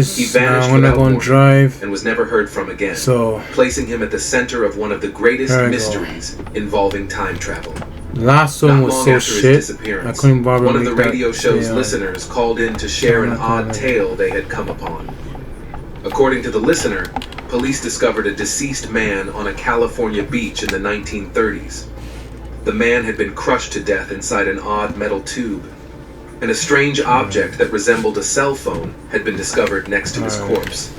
guys. He vanished I'm gonna without go and warning drive. and was never heard from again, So placing him at the center of one of the greatest there I go. mysteries involving time travel. Last Not one was long so after his shit. I disappearance, couldn't bother one of make the that radio show's stay on. listeners called in to share an odd tale they had come upon. According to the listener, police discovered a deceased man on a California beach in the 1930s. The man had been crushed to death inside an odd metal tube, and a strange object that resembled a cell phone had been discovered next to his corpse.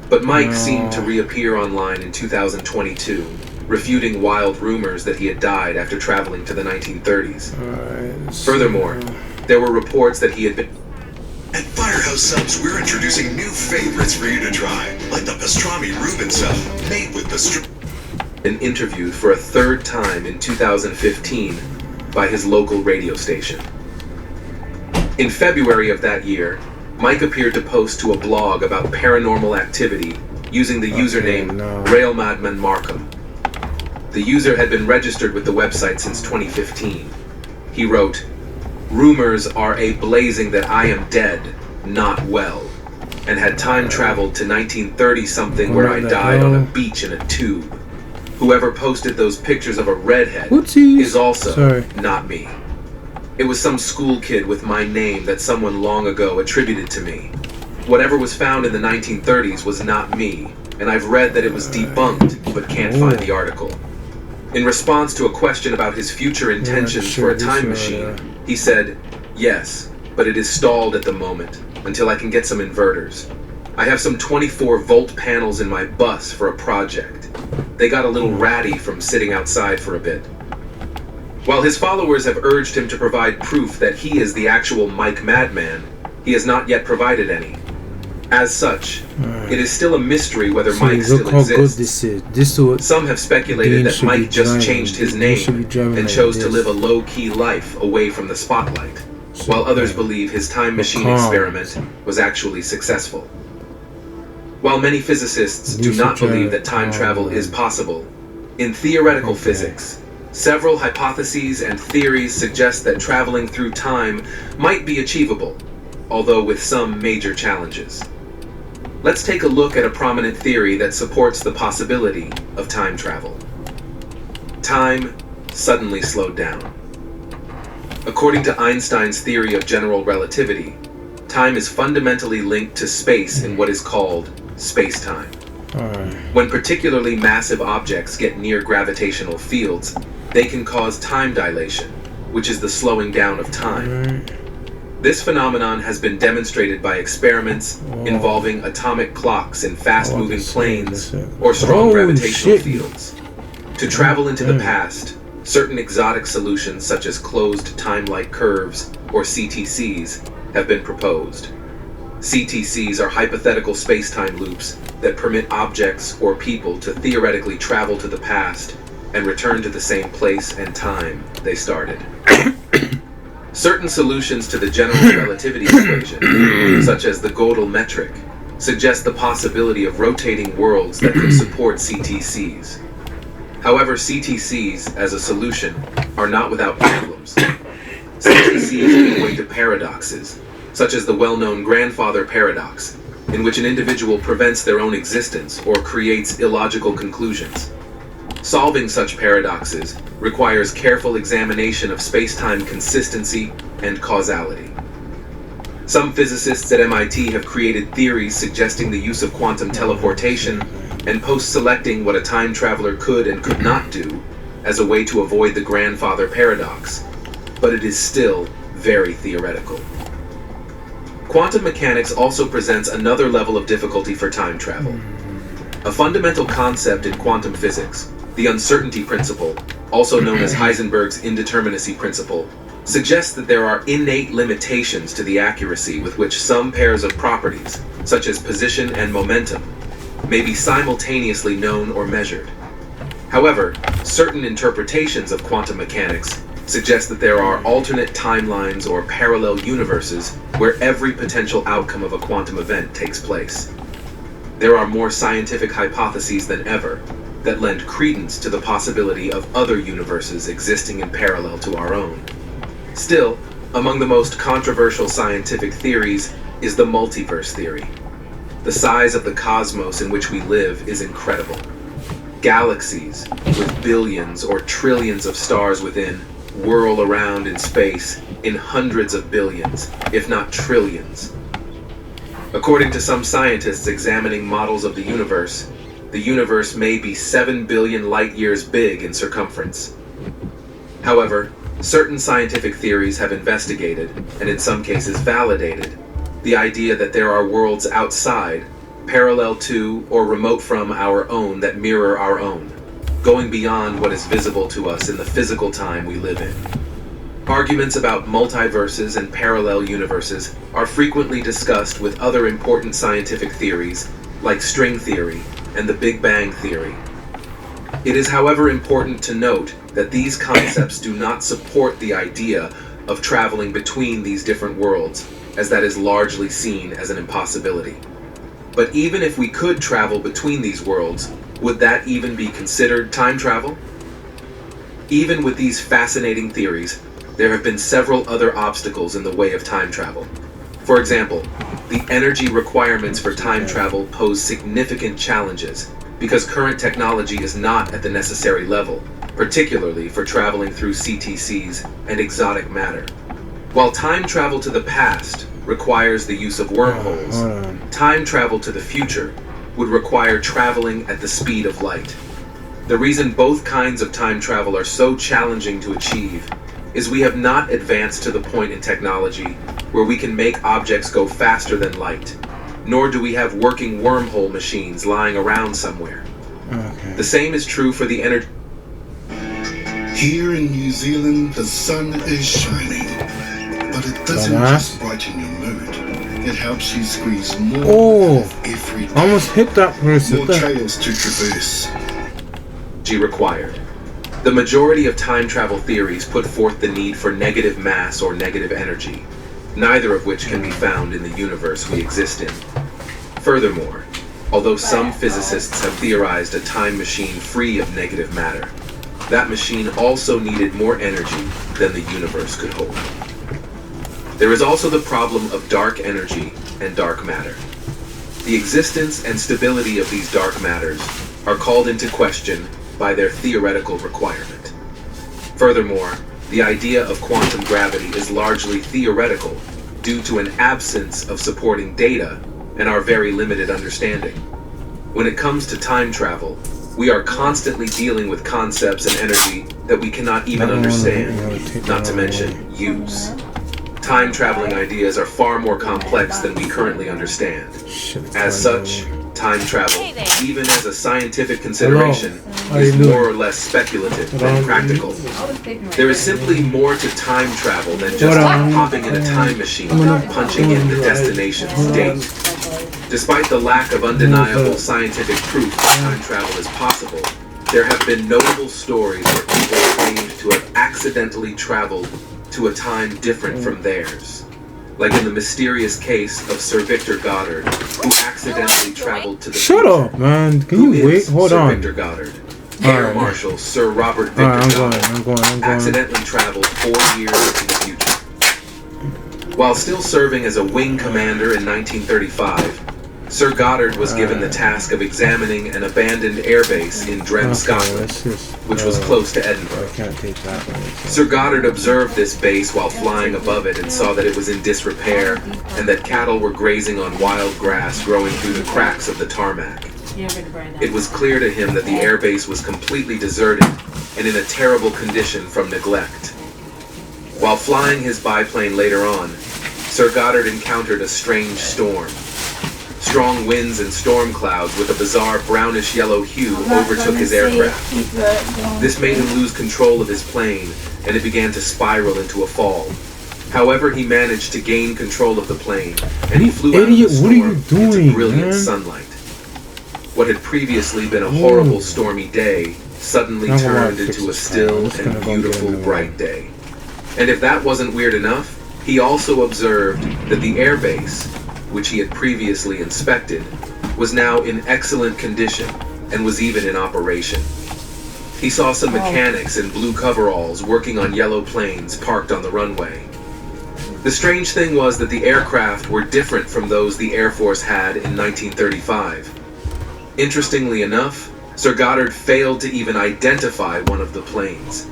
But Mike seemed to reappear online in 2022, refuting wild rumors that he had died after traveling to the 1930s. Furthermore, there were reports that he had been... At Firehouse Subs, we're introducing new favorites for you to try, like the pastrami Reuben sub, made with pastrami. Been interviewed for a third time in 2015 by his local radio station. In February of that year, Mike appeared to post to a blog about paranormal activity using the username Railmadman Markham. The user had been registered with the website since 2015. He wrote, "Rumors are a-blazing that I am dead, not well, and had time traveled to 1930-something where I died on a beach in a tube. Whoever posted those pictures of a redhead is also not me. It was some school kid with my name that someone long ago attributed to me. Whatever was found in the 1930s was not me, and I've read that it was debunked, but can't find the article." In response to a question about his future intentions for a time machine, he said, "Yes, but it is stalled at the moment, until I can get some inverters. I have some 24-volt panels in my bus for a project. They got a little ratty from sitting outside for a bit." While his followers have urged him to provide proof that he is the actual Mike Madman, he has not yet provided any. As such, it is still a mystery whether Mike still exists. Some have speculated that Mike just changed his name and chose to live a low-key life away from the spotlight, while others believe his time machine experiment was actually successful. While many physicists do not believe that time travel is possible, in theoretical physics, several hypotheses and theories suggest that traveling through time might be achievable, although with some major challenges. Let's take a look at a prominent theory that supports the possibility of time travel. Time suddenly slowed down. According to Einstein's theory of general relativity, time is fundamentally linked to space in what is called space-time. When particularly massive objects get near gravitational fields, they can cause time dilation, which is the slowing down of time. This phenomenon has been demonstrated by experiments involving atomic clocks in fast-moving planes or strong gravitational fields. To travel into the past, certain exotic solutions such as closed time-like curves, or CTCs, have been proposed. CTCs are hypothetical space-time loops that permit objects or people to theoretically travel to the past and return to the same place and time they started. Certain solutions to the general relativity equation, such as the Gödel metric, suggest the possibility of rotating worlds that could support CTCs. However, CTCs, as a solution, are not without problems. CTCs give way to paradoxes, such as the well-known grandfather paradox, in which an individual prevents their own existence or creates illogical conclusions. Solving such paradoxes requires careful examination of space-time consistency and causality. Some physicists at MIT have created theories suggesting the use of quantum teleportation and post-selecting what a time traveler could and could not do as a way to avoid the grandfather paradox, but it is still very theoretical. Quantum mechanics also presents another level of difficulty for time travel. A fundamental concept in quantum physics, the uncertainty principle, also known as Heisenberg's indeterminacy principle, suggests that there are innate limitations to the accuracy with which some pairs of properties, such as position and momentum, may be simultaneously known or measured. However, certain interpretations of quantum mechanics suggest that there are alternate timelines or parallel universes where every potential outcome of a quantum event takes place. There are more scientific hypotheses than ever that lend credence to the possibility of other universes existing in parallel to our own. Still, among the most controversial scientific theories is the multiverse theory. the size of the cosmos in which we live is incredible. Galaxies, with billions or trillions of stars within, whirl around in space in hundreds of billions, if not trillions. According to some scientists examining models of the universe may be 7 billion light-years big in circumference. However, certain scientific theories have investigated, and in some cases validated, the idea that there are worlds outside, parallel to or remote from our own that mirror our own, going beyond what is visible to us in the physical time we live in. Arguments about multiverses and parallel universes are frequently discussed with other important scientific theories like string theory and the Big Bang theory. It is, however, important to note that these concepts do not support the idea of traveling between these different worlds, as that is largely seen as an impossibility. But even if we could travel between these worlds, would that even be considered time travel? Even with these fascinating theories, there have been several other obstacles in the way of time travel. For example, the energy requirements for time travel pose significant challenges because current technology is not at the necessary level, particularly for traveling through CTCs and exotic matter. While time travel to the past requires the use of wormholes, time travel to the future would require traveling at the speed of light. The reason both kinds of time travel are so challenging to achieve is we have not advanced to the point in technology where we can make objects go faster than light, nor do we have working wormhole machines lying around somewhere. Okay. The same is true for the energy. Here in New Zealand, the sun is shining, but it doesn't just brighten your mood. It helps you squeeze more out of every day. Almost hit that person. More trails to traverse. Required. The majority of time travel theories put forth the need for negative mass or negative energy, neither of which can be found in the universe we exist in. Furthermore, although some physicists have theorized a time machine free of negative matter, that machine also needed more energy than the universe could hold. There is also the problem of dark energy and dark matter. The existence and stability of these dark matters are called into question by their theoretical requirement. Furthermore, the idea of quantum gravity is largely theoretical due to an absence of supporting data and our very limited understanding. When it comes to time travel, we are constantly dealing with concepts and energy that we cannot even understand, not to mention use. Time traveling ideas are far more complex than we currently understand. As such, time travel, even as a scientific consideration, is more or less speculative than practical. There is simply more to time travel than just hopping in a time machine and punching in the destination's date. Despite the lack of undeniable scientific proof that time travel is possible, there have been notable stories where people claimed to have accidentally traveled to a time different from theirs. Like in the mysterious case of Sir Victor Goddard, who accidentally traveled to the future. Shut up, man. Can you wait? Hold Sir on. Victor Goddard. Air Marshal Sir Robert Victor I'm going. accidentally traveled 4 years into the future. While still serving as a wing commander in 1935, Sir Goddard was given the task of examining an abandoned airbase in Drem, Scotland, which was close to Edinburgh. I can't take that one. Sir Goddard observed this base while flying above it and saw that it was in disrepair and that cattle were grazing on wild grass growing through the cracks of the tarmac. It was clear to him that the airbase was completely deserted and in a terrible condition from neglect. While flying his biplane later on, Sir Goddard encountered a strange storm. Strong winds and storm clouds with a bizarre brownish-yellow hue overtook his aircraft. This made him lose control of his plane, and it began to spiral into a fall. However, he managed to gain control of the plane, and he flew out of the storm into brilliant sunlight. What had previously been a horrible stormy day suddenly turned into a still and beautiful bright day. And if that wasn't weird enough, he also observed that the airbase, which he had previously inspected, was now in excellent condition and was even in operation. He saw some mechanics in blue coveralls working on yellow planes parked on the runway. The strange thing was that the aircraft were different from those the Air Force had in 1935. Interestingly enough, Sir Goddard failed to even identify one of the planes.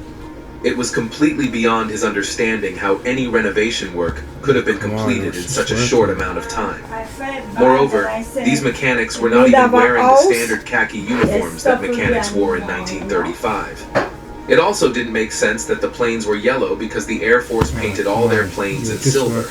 It was completely beyond his understanding how any renovation work could have been completed in such a short amount of time. Moreover, these mechanics were not even wearing the standard khaki uniforms that mechanics wore in 1935. It also didn't make sense that the planes were yellow because the Air Force painted all their planes in silver.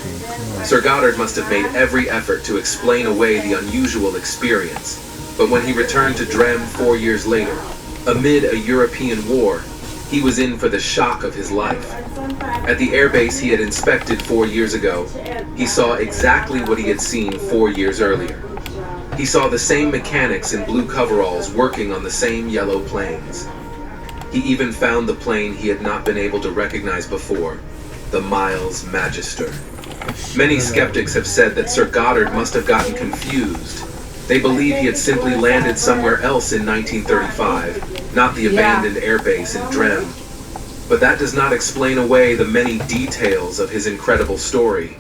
Sir Goddard must have made every effort to explain away the unusual experience, but when he returned to Drem 4 years later, amid a European war, he was in for the shock of his life. At the airbase he had inspected 4 years ago, he saw exactly what he had seen 4 years earlier. He saw the same mechanics in blue coveralls working on the same yellow planes. He even found the plane he had not been able to recognize before, the Miles Magister. Many skeptics have said that Sir Goddard must have gotten confused. They believe he had simply landed somewhere else in 1935, not the abandoned airbase in Drem. But that does not explain away the many details of his incredible story.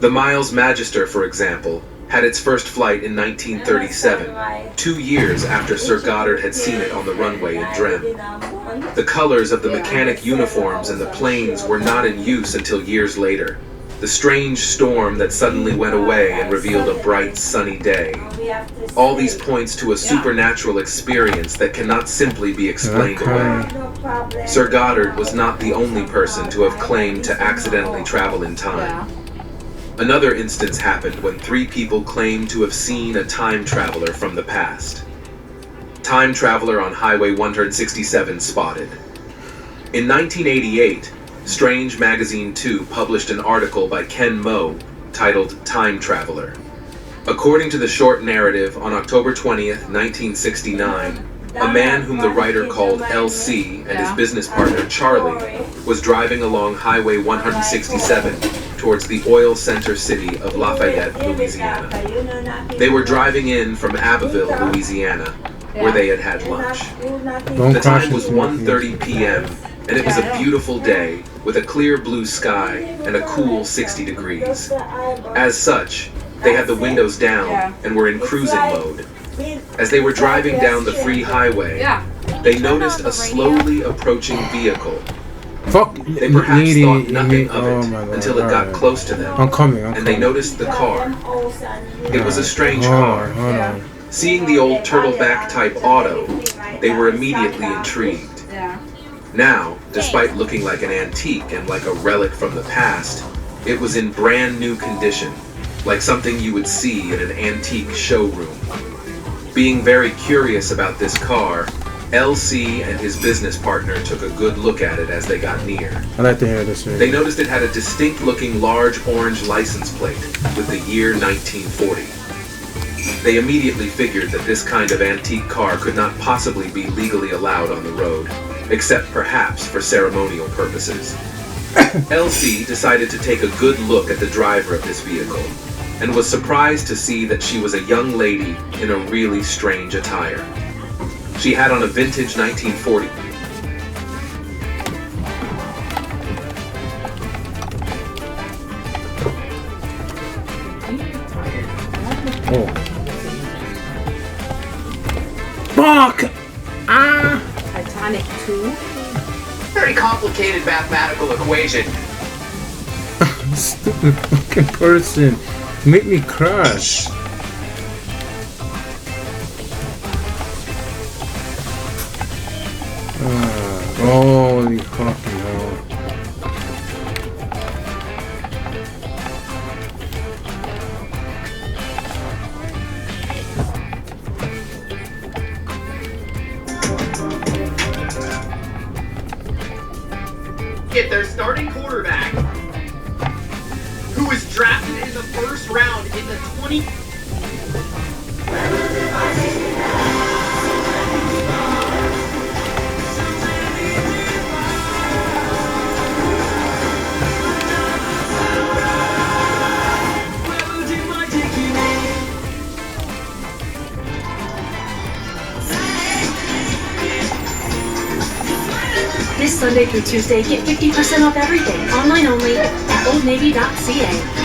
The Miles Magister, for example, had its first flight in 1937, 2 years after Sir Goddard had seen it on the runway in Drem. The colors of the mechanic uniforms and the planes were not in use until years later. The strange storm that suddenly went away and revealed a bright, sunny day. All these points to a supernatural experience that cannot simply be explained away. Sir Goddard was not the only person to have claimed to accidentally travel in time. Another instance happened when 3 people claimed to have seen a time traveler from the past. Time traveler on Highway 167 spotted. In 1988, Strange Magazine 2 published an article by Ken Moe titled Time Traveler. According to the short narrative, on October 20th, 1969, a man whom the writer called LC and his business partner Charlie was driving along Highway 167 towards the oil center city of Lafayette, Louisiana. They were driving in from Abbeville, Louisiana, where they had had lunch. The time was 1:30 p.m., and it was a beautiful day with a clear blue sky and a cool 60 degrees. As such, they had the windows down and were in cruising mode. As they were driving down the free highway, they noticed a slowly approaching vehicle. They perhaps thought nothing of it until it got close to them, and they noticed the car. It was a strange car. Seeing the old turtleback type auto, they were immediately intrigued. Now, despite looking like an antique and like a relic from the past, it was in brand new condition, like something you would see in an antique showroom. Being very curious about this car, LC and his business partner took a good look at it as they got near. I like to hear this. They noticed it had a distinct looking large orange license plate with the year 1940. They immediately figured that this kind of antique car could not possibly be legally allowed on the road, except perhaps for ceremonial purposes. LC decided to take a good look at the driver of this vehicle, and was surprised to see that she was a young lady in a really strange attire. She had on a vintage 1940. Oh. Fuck! Ah! Titanic 2? Very complicated mathematical equation. Stupid fucking person. Make me crash. Holy fucking hell. Get their starting quarterback, who was drafted in the first round in the 20... This Sunday through Tuesday, get 50% off everything. Online only at oldnavy.ca.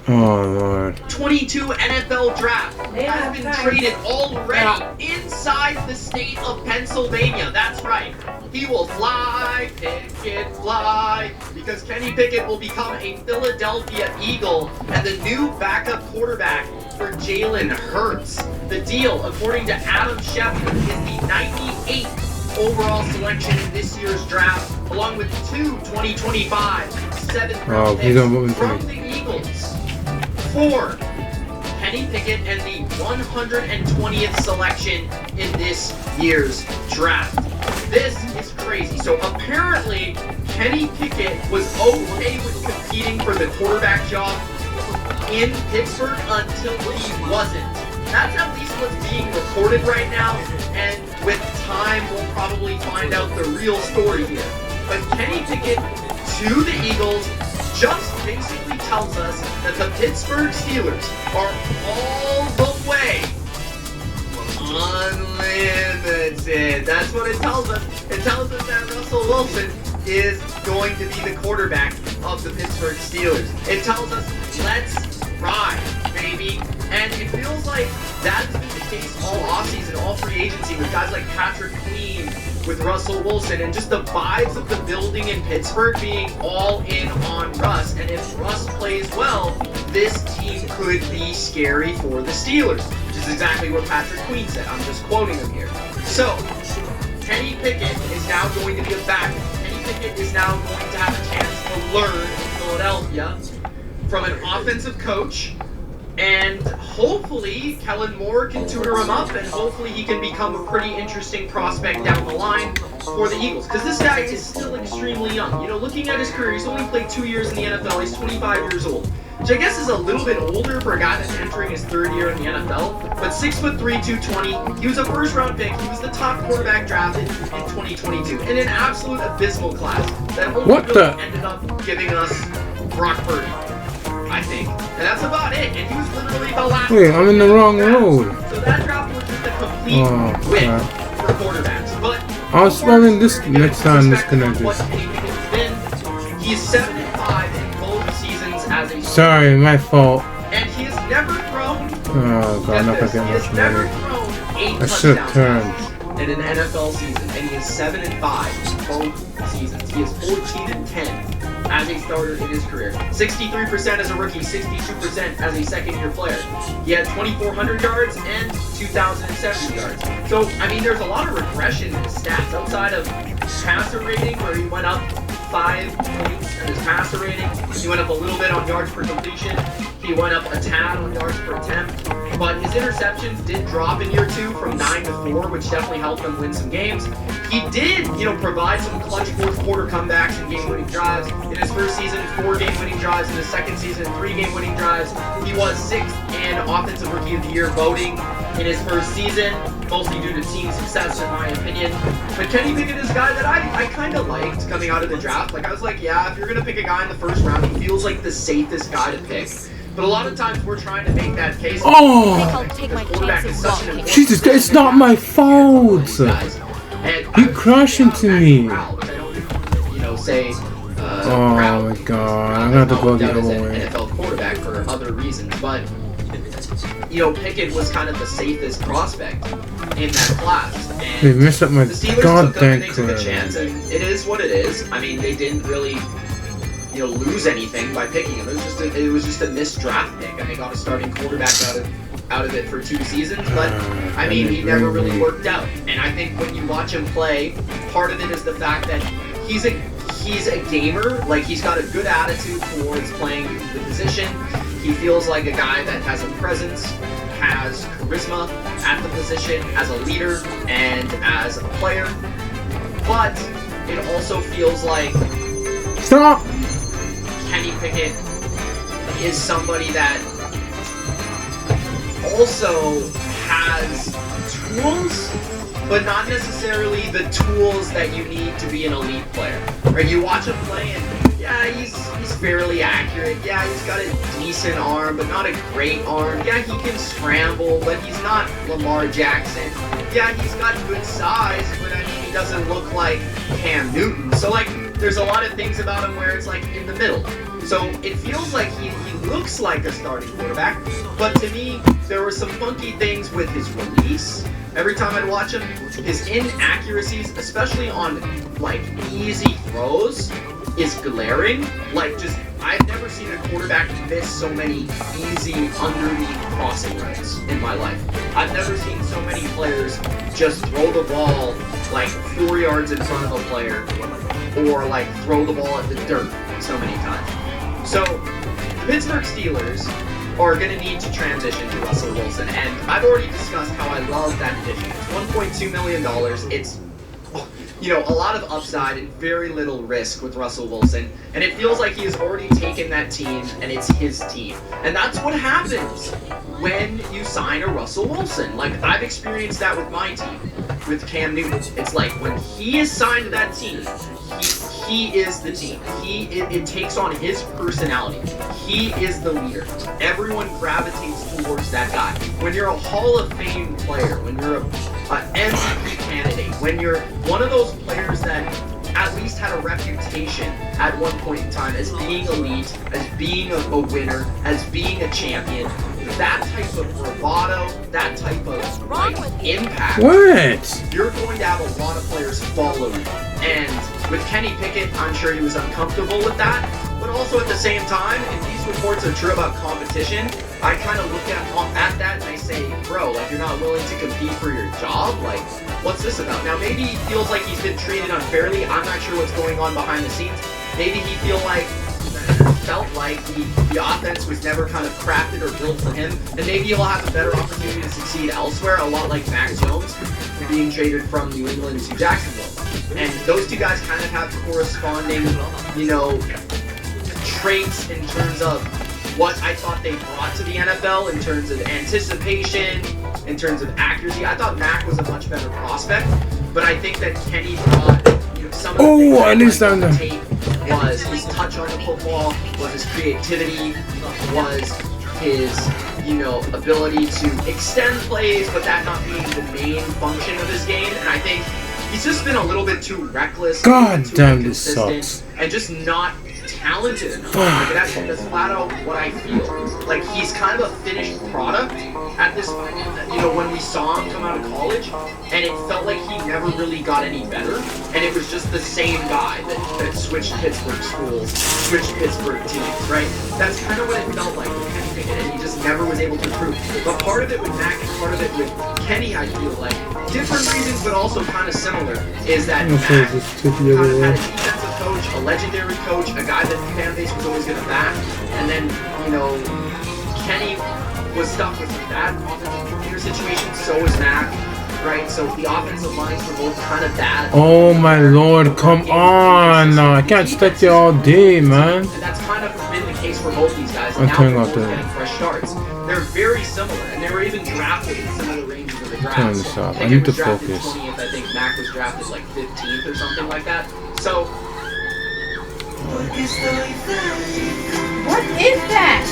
Oh Lord. 22 NFL draft has been traded already inside the state of Pennsylvania. That's right. He will fly, Pickett, fly, because Kenny Pickett will become a Philadelphia Eagle and the new backup quarterback for Jalen Hurts. The deal, according to Adam Schefter, is the 98th overall selection in this year's draft, along with 2 2025 7th-round picks from the Eagles. For Kenny Pickett and the 120th selection in this year's draft. This is crazy. So apparently, Kenny Pickett was okay with competing for the quarterback job in Pittsburgh until he wasn't. That's at least what's being reported right now, and with time, we'll probably find out the real story here. But Kenny Pickett to the Eagles just basically tells us that the Pittsburgh Steelers are all the way unlimited. That's what it tells us. It tells us that Russell Wilson is going to be the quarterback of the Pittsburgh Steelers. It tells us, let's ride, baby. And it feels like that has been the case all offseason, all free agency, with guys like Patrick Queen, with Russell Wilson, and just the vibes of the building in Pittsburgh being all in on Russ. And if Russ plays well, this team could be scary for the Steelers, which is exactly what Patrick Queen said. I'm just quoting him here. So, Kenny Pickett is now going to be a back. Kenny Pickett is now going to have a chance to learn in Philadelphia from an offensive coach. And hopefully, Kellen Moore can tutor him up, and hopefully he can become a pretty interesting prospect down the line for the Eagles. Because this guy is still extremely young. You know, looking at his career, he's only played 2 years in the NFL. He's 25 years old, which I guess is a little bit older for a guy that's entering his 3rd year in the NFL. But 6'3", 220. He was a first-round pick. He was the top quarterback drafted in 2022 in an absolute abysmal class that only really ended up giving us Brock Purdy, I think. And that's about it. And he was literally the last. Wait, I'm in the wrong road. So that draft was just a complete win for quarterbacks. But I'll spell in this next time this connected. He's 7-5 in both seasons as a. Sorry, my fault. And he has never thrown. Oh God, I'm not gonna get much money. I should have turned in an NFL season, and he is 7-5 both seasons. He is 14-10. As a starter in his career. 63% as a rookie, 62% as a second-year player. He had 2,400 yards and 2,070 yards. So, I mean, there's a lot of regression in his stats outside of passer rating, where he went up 5 points in his passer rating. He went up a little bit on yards per completion. He went up a tad on yards per attempt. But his interceptions did drop in year 2 from 9 to 4, which definitely helped him win some games. He did, provide some clutch fourth-quarter comebacks and game-winning drives. In his first season, 4 game-winning drives. In his second season, 3 game-winning drives. He was 6th in Offensive Rookie of the Year voting in his first season, mostly due to team success, in my opinion. But Kenny Pickett is a guy that I kind of liked coming out of the draft. Like, I was like, yeah, if you're going to pick a guy in the first round, he feels like the safest guy to pick. But a lot of times we're trying to make that case. Oh! Jesus, it's not my fault! You crashed into me! Oh my God, I'm gonna have to go the other way. NFL quarterback for other reasons, but Pickett was kind of the safest prospect in that class. And they messed up my goddamn career. It is what it is. I mean, they didn't really lose anything by picking him. It was just a missed draft pick, and they got a starting quarterback out of it for 2 seasons. But I mean, he never really worked out. And I think when you watch him play, part of it is the fact that he's a gamer. Like, he's got a good attitude towards playing the position. He feels like a guy that has a presence, has charisma at the position as a leader and as a player. But it also feels like stop. Kenny Pickett is somebody that also has has tools, but not necessarily the tools that you need to be an elite player. Right? You watch him play and yeah, he's fairly accurate. Yeah, he's got a decent arm, but not a great arm. Yeah, he can scramble, but he's not Lamar Jackson. Yeah, he's got good size, but I mean, he doesn't look like Cam Newton. So like, there's a lot of things about him where it's like in the middle. So it feels like he looks like a starting quarterback, but to me, there were some funky things with his release. Every time I'd watch him, his inaccuracies, especially on like easy throws, is glaring. Like just, I've never seen a quarterback miss so many easy underneath crossing routes in my life. I've never seen so many players just throw the ball like 4 yards in front of a player, or like throw the ball at the dirt so many times. So, the Pittsburgh Steelers are going to need to transition to Russell Wilson, and I've already discussed how I love that addition. It's $1.2 million. It's, you know, a lot of upside and very little risk with Russell Wilson, and it feels like he has already taken that team, and it's his team. And that's what happens when you sign a Russell Wilson. Like, I've experienced that with my team, with Cam Newton. It's like, when he is signed to that team, he is the team. It takes on his personality. He is the leader. Everyone gravitates towards that guy. When you're a Hall of Fame player, when you're an MVP candidate, when you're one of those players that at least had a reputation at one point in time as being elite, as being a winner, as being a champion, that type of bravado, that type of like impact, you're going to have a lot of players follow you. And with Kenny Pickett, I'm sure he was uncomfortable with that, but also at the same time, if these reports are true about competition, I kind of look at that and I say, bro, like, you're not willing to compete for your job? Like, what's this about? Now, maybe he feels like he's been treated unfairly. I'm not sure what's going on behind the scenes. Maybe he felt like the offense was never kind of crafted or built for him, and maybe he'll have a better opportunity to succeed elsewhere, a lot like Mac Jones being traded from New England to Jacksonville. And those two guys kind of have corresponding, you know, traits in terms of what I thought they brought to the NFL in terms of anticipation, in terms of accuracy. I thought Mac was a much better prospect, but I think that Kenny brought, you know, some of the things on the tape was his touch on the football, was his creativity, was his, you know, ability to extend plays, but that not being the main function of his game. And I think he's just been a little bit too reckless, God too damn, this sucks, and just not talented enough. Like, that's flat out what I feel. Like, he's kind of a finished product at this point. You know, when we saw him come out of college, and it felt like he never really got any better, and it was just the same guy that switched Pittsburgh schools, switched Pittsburgh teams, right? That's kind of what it felt like with Kenny Pickett, and he just never was able to improve. But part of it with Mac and part of it with Kenny, I feel like, different reasons, but also kind of similar, is that Mac kind of had a defensive coach, a legendary coach, a guy that the fan base was always going to back, and then, you know, Kenny was stuck with that offensive coordinator situation, so was Mac, right? So the offensive lines were both kind of bad. Oh my lord, come on! I can't stick there all day, man. And that's kind of been the case for both these guys. And now they're both getting fresh starts. They're very similar, and they were even drafted in similar ranges of the draft. I need to focus. 20th, I think Mac was drafted like 15th or something like that. So. What is that?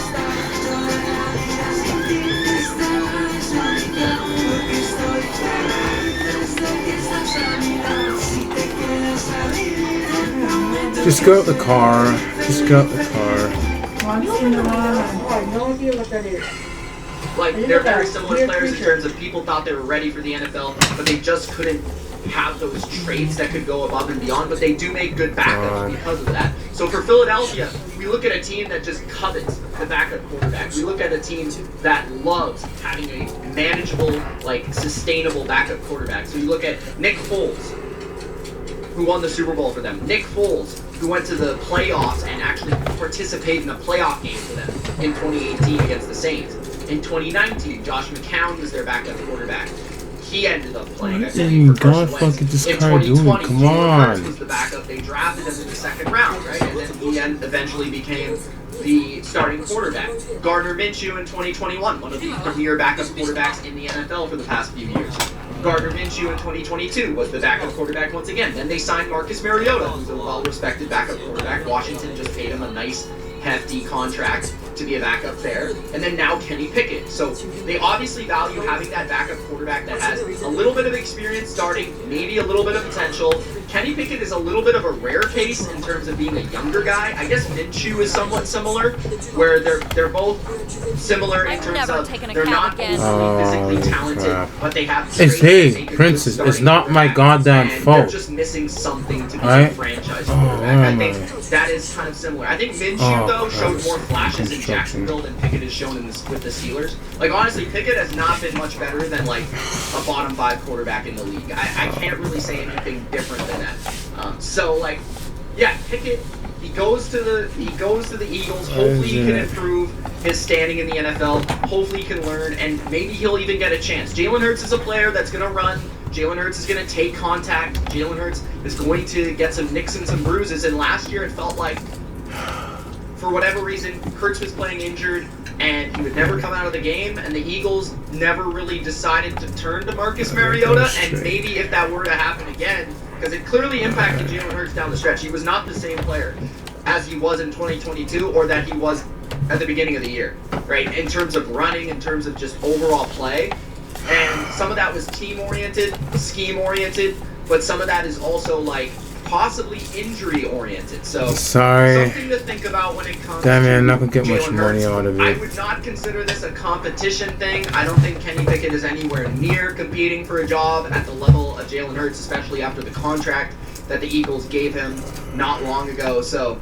Just go out the car. Just go out the car. I have no idea what that is. Like, they're very similar players in terms of people thought they were ready for the NFL, but they just couldn't have those traits that could go above and beyond, but they do make good backups because of that. So for Philadelphia, we look at a team that just covets the backup quarterback. We look at a team that loves having a manageable, like, sustainable backup quarterback. So you look at Nick Foles, who won the Super Bowl for them. Nick Foles, who went to the playoffs and actually participated in a playoff game for them in 2018 against the Saints. In 2019, Josh McCown was their backup quarterback. He ended up playing. What in God fucking this guy doing? Come on. Was the backup. They drafted him in the second round, right? And then he eventually became the starting quarterback. Gardner Minshew in 2021, one of the premier backup quarterbacks in the NFL for the past few years. Gardner Minshew in 2022 was the backup quarterback once again. Then they signed Marcus Mariota, who's a well-respected backup quarterback. Washington just paid him a nice, hefty contract to be a backup there. And then now Kenny Pickett. So they obviously value having that backup quarterback that has a little bit of experience starting, maybe a little bit of potential. Kenny Pickett is a little bit of a rare case in terms of being a younger guy. I guess Minshew is somewhat similar, where they're both similar in terms of they're not overly physically talented, but they have It's hey, Princess, it's not my goddamn fault. They're just missing something to be a franchise quarterback. I think that is kind of similar. I think Minshew, though, showed more flashes in Jacksonville than Pickett has shown with the Steelers. Like, honestly, Pickett has not been much better than, like, a bottom 5 quarterback in the league. I can't really say anything different than that. So, like, yeah, Pickett, he goes to the Eagles. Hopefully he can improve his standing in the NFL. Hopefully he can learn, and maybe he'll even get a chance. Jalen Hurts is a player that's going to run. Jalen Hurts is going to take contact. Jalen Hurts is going to get some nicks and some bruises. And last year it felt like, for whatever reason, Hurts was playing injured, and he would never come out of the game, and the Eagles never really decided to turn to Marcus Mariota, and maybe if that were to happen again, because it clearly impacted Jalen Hurts down the stretch. He was not the same player as he was in 2022 or that he was at the beginning of the year, right? In terms of running, in terms of just overall play. And some of that was team-oriented, scheme-oriented, but some of that is also, like, possibly injury-oriented. So, something to think about when it comes to I'm not going to get much money out of it. I would not consider this a competition thing. I don't think Kenny Pickett is anywhere near competing for a job at the level of Jalen Hurts, especially after the contract that the Eagles gave him not long ago. So,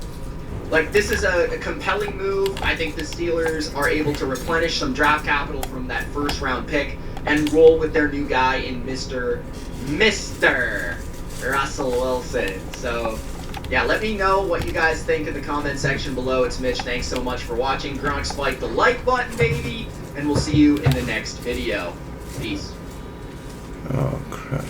like, this is a compelling move. I think the Steelers are able to replenish some draft capital from that first-round pick and roll with their new guy in Mr. Russell Wilson. So, yeah, let me know what you guys think in the comment section below. It's Mitch. Thanks so much for watching. Gronk, spike the like button, baby, and we'll see you in the next video. Peace. Oh, crap.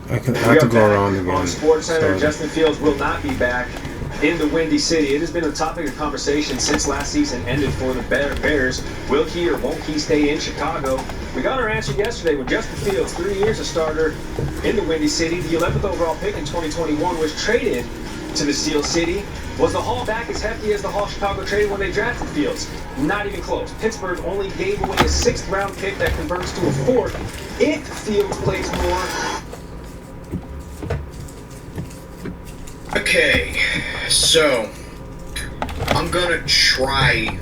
I have to go around again. On SportsCenter, Justin Fields will not be back in the Windy City. It has been a topic of conversation since last season ended for the Bears. Will he or won't he stay in Chicago? We got our answer yesterday with Justin Fields, 3 years a starter in the Windy City. The 11th overall pick in 2021 was traded to the Steel City. Was the haul back as hefty as the haul Chicago traded when they drafted Fields? Not even close. Pittsburgh only gave away a 6th round pick that converts to a 4th if Fields plays more. Okay, so I'm gonna try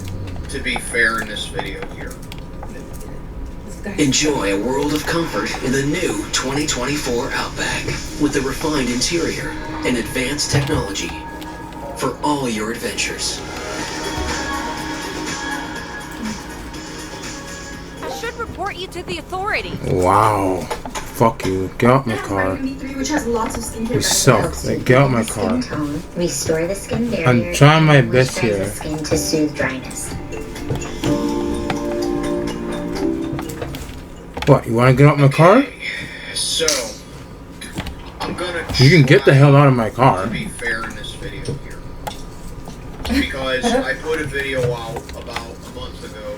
to be fair in this video here. Enjoy a world of comfort in the new 2024 Outback with a refined interior and advanced technology for all your adventures. I should report you to the authorities. Wow. Fuck you. Get out my car. Which has lots of skincare You suck. Like, get out my car. Restore the skin barrier. I'm trying my best here. The skin to soothe dryness. What? You want to get out my car? So I'm gonna. You can get the hell out of my car. To be fair in this video here, because I put a video out about a month ago.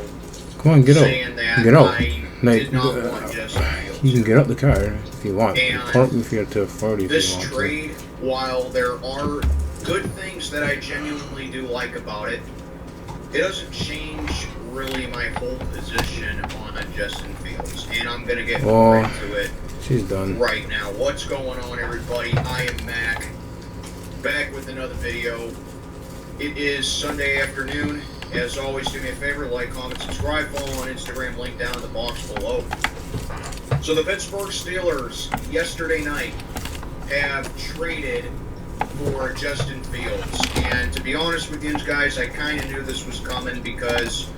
Come on, get out. Saying that Get out. I Like, did not want Justin Fields. you can get out the car if you want. And Report me here to 40 if This you want trade, while there are good things that I genuinely do like about it, it doesn't change really my whole position on Justin Fields. And I'm going to get right to it she's done. right now. What's going on, everybody? I am Mac, back with another video. It is Sunday afternoon. As always, do me a favor, like, comment, subscribe, follow on Instagram, link down in the box below. So the Pittsburgh Steelers, yesterday night, have traded for Justin Fields. And to be honest with you guys, I kind of knew this was coming because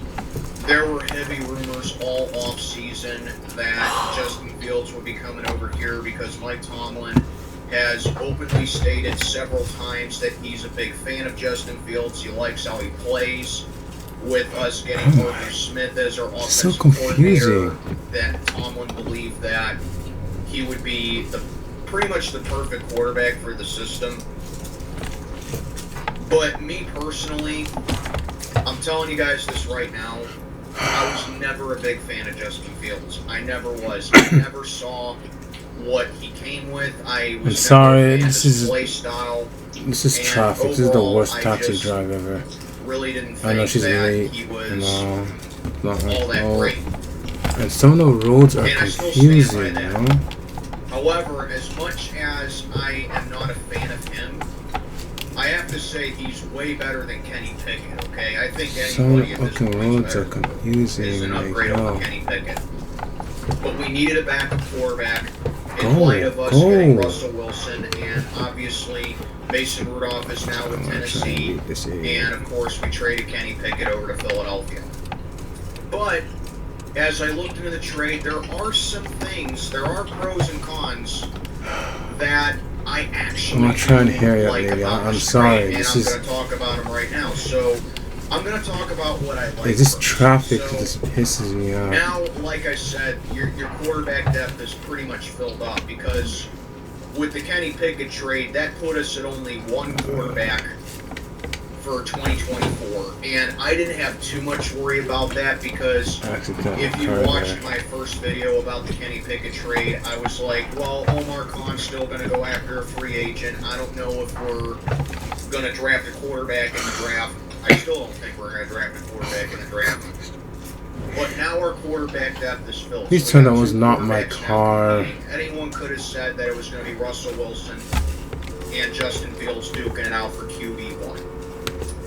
there were heavy rumors all off-season that Justin Fields would be coming over here because Mike Tomlin has openly stated several times that he's a big fan of Justin Fields. He likes how he plays. With us getting Arthur Smith as our offensive coordinator, that Tomlin believed that he would be the pretty much the perfect quarterback for the system. But me personally, I'm telling you guys this right now, I was never a big fan of Justin Fields. I never was. I never saw what he came with. I was I'm sorry, never a fan this of his is play style. This is And traffic. This is the overall, worst I taxi just drive ever. Really didn't think I know she's that late. he was And not all that oh. great. And some of the roads are And I still confusing, stand by you that. know? However, as much as I am not a fan of him, I have to say he's way better than Kenny Pickett, okay? I think Some of the anybody at this fucking point roads are is confusing, an like, upgrade yo. over Kenny Pickett. But we needed a backup quarterback in Go, light of us go. getting Russell Wilson, and obviously Mason Rudolph is now with Tennessee, and of course we traded Kenny Pickett over to Philadelphia. But as I looked into the trade, there are some things, there are pros and cons that I actually I'm not trying to hear you, like baby. about I'm this sorry. trade, and This I'm is going to talk about them right now. So I'm going to talk about what I like. it's this first. traffic So, that just pisses me off. now, like I said, your quarterback depth is pretty much filled up because with the Kenny Pickett trade, that put us at only one quarterback for 2024, and I didn't have too much worry about that because if you watched my first video about the Kenny Pickett trade, I was like, well, Omar Khan's still going to go after a free agent. I don't know if we're going to draft a quarterback in the draft. I still don't think we're going to draft a quarterback in the draft. But now our quarterback depth is filled. Please So tell we that got was two not my quarterbacks now car. competing. Anyone could have said that it was going to be Russell Wilson and Justin Fields duking it out for QB1.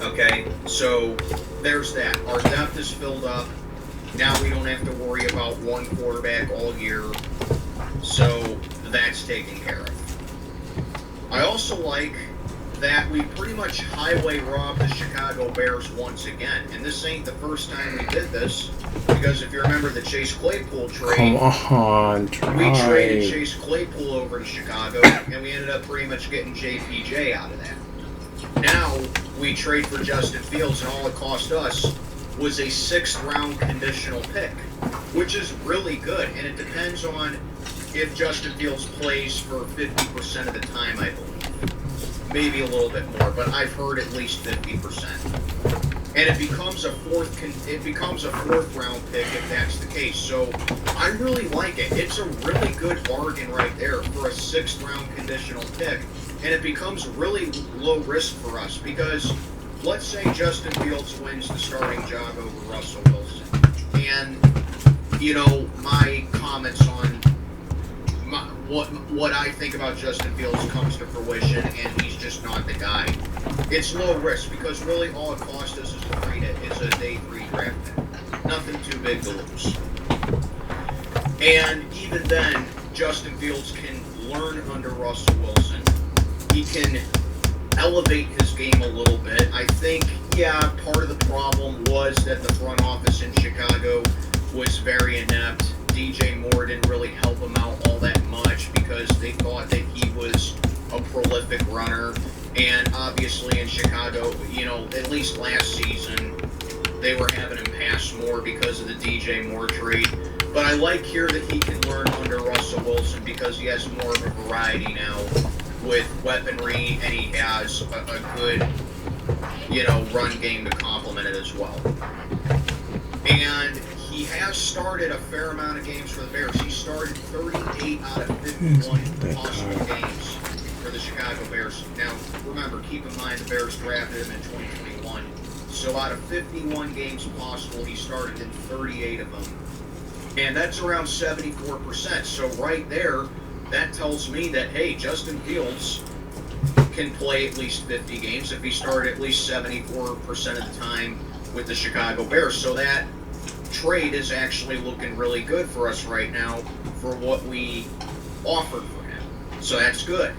Okay, so there's that. Our depth is filled up. Now we don't have to worry about one quarterback all year. So that's taken care of. I also like that we pretty much highway robbed the Chicago Bears once again. And this ain't the first time we did this, because if you remember the Chase Claypool trade, Come on, we try. traded Chase Claypool over to Chicago, and we ended up pretty much getting JPJ out of that. Now, we trade for Justin Fields, and all it cost us was a 6th-round conditional pick, which is really good, and it depends on if Justin Fields plays for 50% of the time, I believe. Maybe a little bit more, but I've heard at least 50%. And it becomes a 4th-round pick if that's the case. So I really like it. It's a really good bargain right there for a 6th-round conditional pick. And it becomes really low risk for us because let's say Justin Fields wins the starting job over Russell Wilson. And, you know, my comments on what I think about Justin Fields comes to fruition, and he's just not the guy. It's low risk because really all it cost us is a day 3 draft pick. Nothing too big to lose. And even then, Justin Fields can learn under Russell Wilson. He can elevate his game a little bit. I think, yeah, part of the problem was that the front office in Chicago was very inept. DJ Moore didn't really help him out all that much because they thought that he was a prolific runner. And obviously in Chicago, you know, at least last season, they were having him pass more because of the DJ Moore trade. But I like here that he can learn under Russell Wilson because he has more of a variety now with weaponry, and he has a good, you know, run game to complement it as well. And he has started a fair amount of games for the Bears. He started 38 out of 51 possible games for the Chicago Bears. Now, remember, keep in mind the Bears drafted him in 2021. So out of 51 games possible, he started in 38 of them. And that's around 74%. So right there, that tells me that, hey, Justin Fields can play at least 50 games if he started at least 74% of the time with the Chicago Bears. So that trade is actually looking really good for us right now for what we offered for him. So that's good.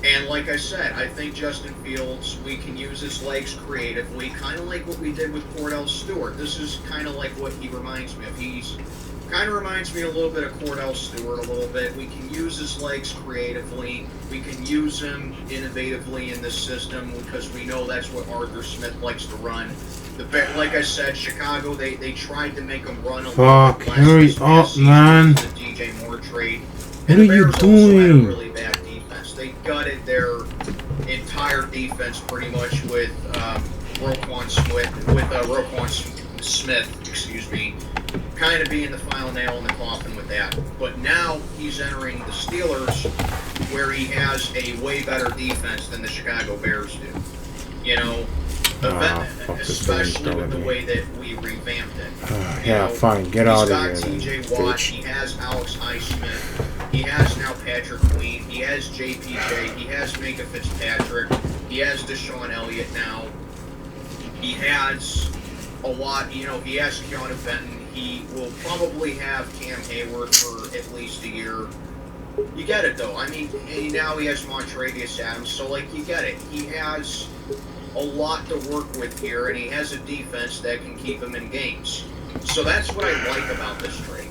And like I said, I think Justin Fields, we can use his legs creatively, kind of like what we did with Cordell Stewart. This is kind of like what he reminds me of. He's kind of reminds me a little bit of Cordell Stewart a little bit. We can use his legs creatively. We can use him innovatively in this system because we know that's what Arthur Smith likes to run. Like I said, Chicago, they tried to make him run a Fuck, little bit hurry less up, man. the DJ Moore trade. What are you doing? Really bad they gutted their entire defense pretty much with Roquan Smith, excuse me, kind of being the final nail in the coffin with that. But now he's entering the Steelers, where he has a way better defense than the Chicago Bears do. You know, especially with the way that we revamped it. Yeah, fine, get out of here. He's got TJ Watt, he has Alex Highsmith, he has now Patrick Queen, he has JPJ, he has Minka Fitzpatrick, he has Deshaun Elliott now, he has a lot, you know, he has Keanu Benton, he will probably have Cam Hayward for at least a year. You get it, though. I mean, now he has Montrevious Adams, so, like, you get it. He has a lot to work with here, and he has a defense that can keep him in games. So that's what I like about this trade.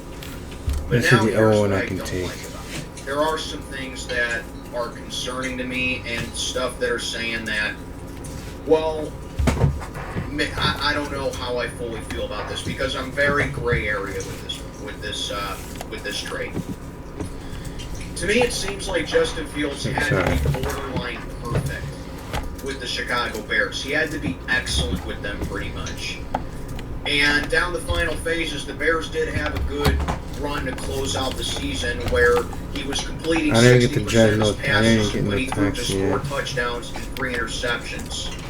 But This now is the here's one what I I can don't take. like about it. There are some things that are concerning to me, and stuff that are saying that, well, I don't know how I fully feel about this, because I'm very gray area with this trade. To me, it seems like Justin Fields had to be borderline perfect with the Chicago Bears. He had to be excellent with them, pretty much. And down the final phases, the Bears did have a good run to close out the season, where he was completing 60% of his passes, but he threw just 4 touchdowns and 3 interceptions.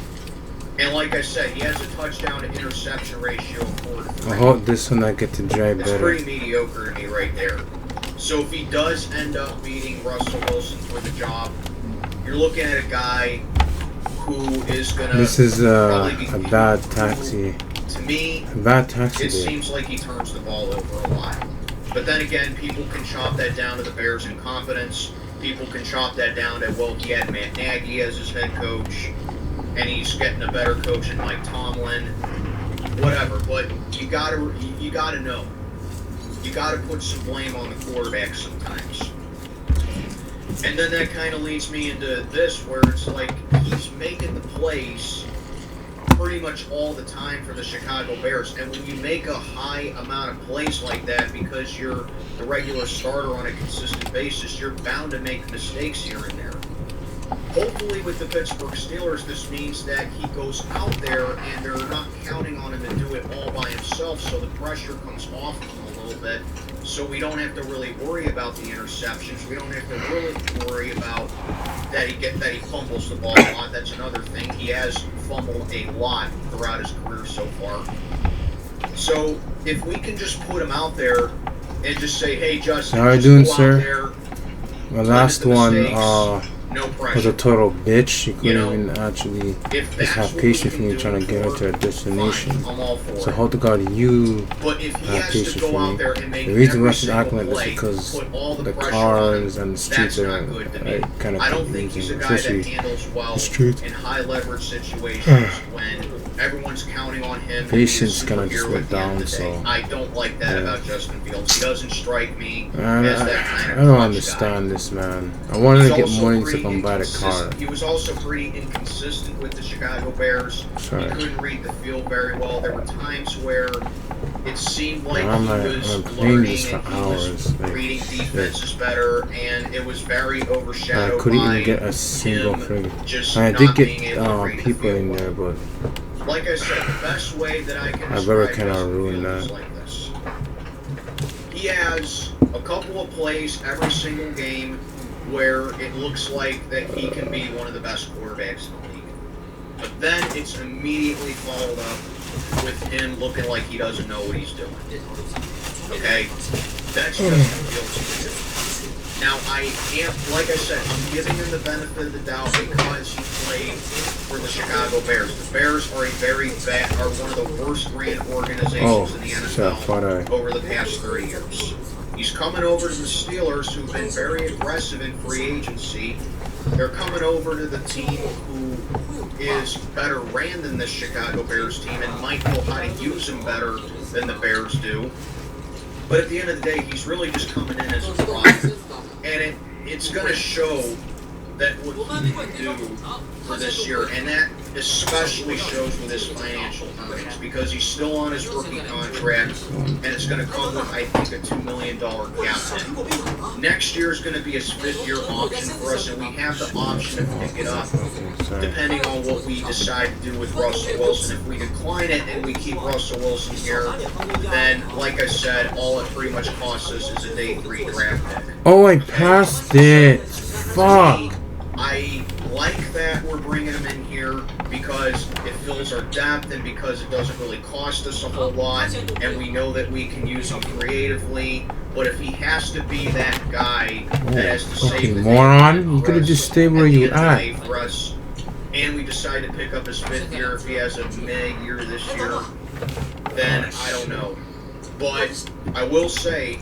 And like I said, he has a touchdown to interception ratio of 4-3. I hope this one I get to dry It's better. pretty mediocre to me right there. So if he does end up beating Russell Wilson for the job, you're looking at a guy who is going to... This is a bad taxi. To me, a bad taxi it day. seems like he turns the ball over a lot. But then again, people can chop that down to the Bears' incompetence. People can chop that down to, well, he had Matt Nagy as his head coach, and he's getting a better coach than Mike Tomlin. Whatever, but you gotta know. You gotta put some blame on the quarterback sometimes. And then that kind of leads me into this, where it's like he's making the plays pretty much all the time for the Chicago Bears. And when you make a high amount of plays like that, because you're the regular starter on a consistent basis, you're bound to make mistakes here and there. Hopefully with the Pittsburgh Steelers, this means that he goes out there and they're not counting on him to do it all by himself, so the pressure comes off him a little bit, so we don't have to really worry about the interceptions. We don't have to really worry about that he fumbles the ball a lot. That's another thing. He has fumbled a lot throughout his career so far. So if we can just put him out there and just say, hey, Justin, how are you doing, sir? My last one was a total bitch. She couldn't even actually just have patience for me trying to get her to her destination. So how to God you have patience for me. The reason why she's acting like this is because the cars and the streets are kind of confusing, especially the streets. In high leverage situations when everyone's counting on him. Patience kind of just went down, so I don't like that about Justin Fields. He doesn't strike me I as that kind of don't understand this, man. I wanted to get money to come buy the car. He was also pretty inconsistent with the Chicago Bears. Sorry. He couldn't read the field very well. There were times where it seemed like he was learning and he was reading defenses better, and it was very overshadowed I couldn't by even get a single him friggin'. I did get people in there, but like I said, the best way that I can I better describe kind of Justin ruin Fields is that. like this. He has a couple of plays every single game where it looks like that he can be one of the best quarterbacks in the league. But then it's immediately followed up with him looking like he doesn't know what he's doing. Okay? That's Justin Fields. Now, I am, like I said, I'm giving him the benefit of the doubt because he played for the Chicago Bears. The Bears are are one of the worst ran organizations in the NFL over the past 30 years. He's coming over to the Steelers, who've been very aggressive in free agency. They're coming over to the team who is better ran than this Chicago Bears team and might know how to use him better than the Bears do. But at the end of the day, he's really just coming in as a prop. And it's going to show that what he can do for this year. And that especially shows with his financial earnings because he's still on his rookie contract, and it's going to come with, I think, a $2 million cap hit. Next year is going to be his 5th-year option for us, and we have the option to pick it up depending on what we decide to do with Russell Wilson. If we decline it and we keep Russell Wilson here, then, like I said, all it pretty much costs us is a day 3 draft pick. Oh, I passed it. Fuck. I like that we're bringing him in here because it fills our depth and because it doesn't really cost us a whole lot, and we know that we can use him creatively. But if he has to be that guy that has to save the moron, you could have just stayed where you at. For us, and we decide to pick up his 5th year if he has a mega year this year, then I don't know. But I will say,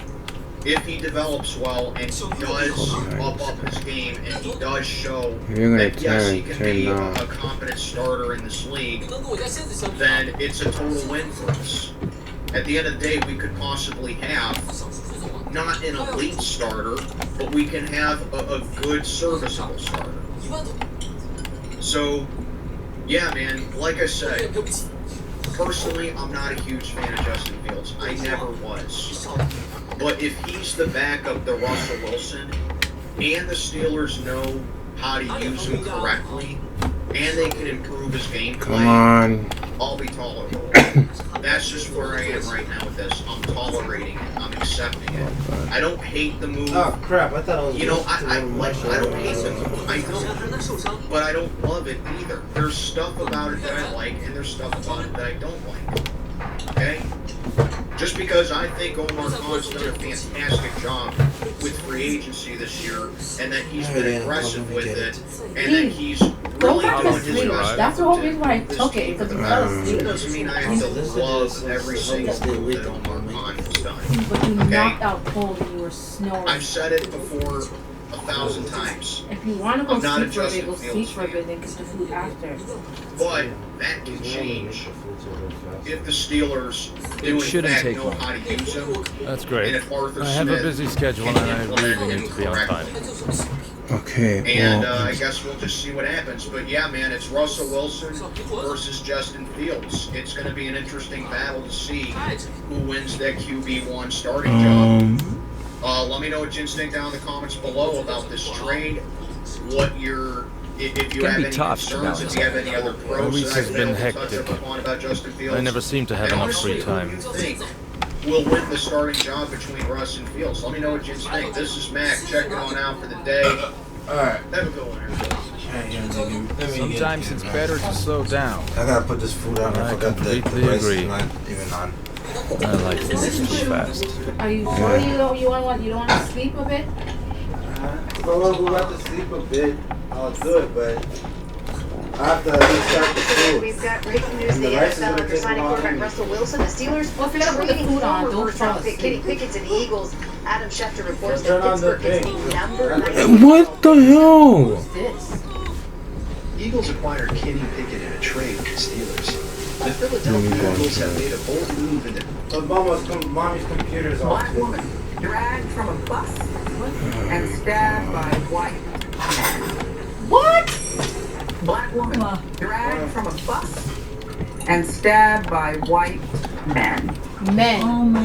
if he develops well and he does up his game and he does show that yes, he can be a competent starter in this league, then it's a total win for us. At the end of the day, we could possibly have not an elite starter, but we can have a good serviceable starter. So, yeah, man, like I said, personally, I'm not a huge fan of Justin Fields. I never was. But if he's the backup to Russell Wilson, and the Steelers know how to use him correctly, and they can improve his game plan, I'll be tolerable. That's just where I am right now with this. I'm tolerating it. I'm accepting it. I don't hate the move. Oh crap! I thought I was. You know, I don't hate the move. I don't, but I don't love it either. There's stuff about it that I like, and there's stuff about it that I don't like. Okay. Just because I think Omar Khan's done a fantastic job with free agency this year, and that he's been aggressive with it, and that he's really doing his best. That's the whole reason why I took it, because he fell asleep. It doesn't mean I have to love every single move that Omar Khan has done. But you knocked out cold and you were snoring. I've said it before 1,000 times. If you want to go I'm not sleep a for a bit, go Justin sleep Fields for a bit, then get the food after. But that can change if the Steelers do in fact know how to use him. That's great. And if Arthur I have a Smith busy schedule and I really need to be on time. Okay, And well, I guess we'll just see what happens. But yeah, man, it's Russell Wilson versus Justin Fields. It's going to be an interesting battle to see who wins that QB1 starting job. Let me know what you think down in the comments below about this trade. What your if you have any concerns, if you have any other pros week has been hectic. about Justin Fields. I never seem to have enough free time. Who do you think will win the starting job between Russ and Fields? Let me know what you think. This is Mac checking on out for the day. Alright. Have a good one, everybody. Sometimes it's better to slow down. I gotta put this food on. I forgot the rice is not even on. I like things too fast. Are you sure you don't want to sleep a bit? If I want to go out to sleep a bit, I'll do it, but I have to restart the food. We've got breaking news. The NFL after signing quarterback Russell Wilson. The Steelers trading former first-round pick Kenny Pickett to the Eagles. Adam Schefter reports that Pittsburgh is the number 9. What the hell? What's this? Eagles acquired Kenny Pickett in a trade with the Steelers. The Philadelphia Eagles have made a bold move in the... Mommy's computer's off. Black woman dragged from a bus and stabbed by white man. What? Black woman dragged from a bus and stabbed by white men.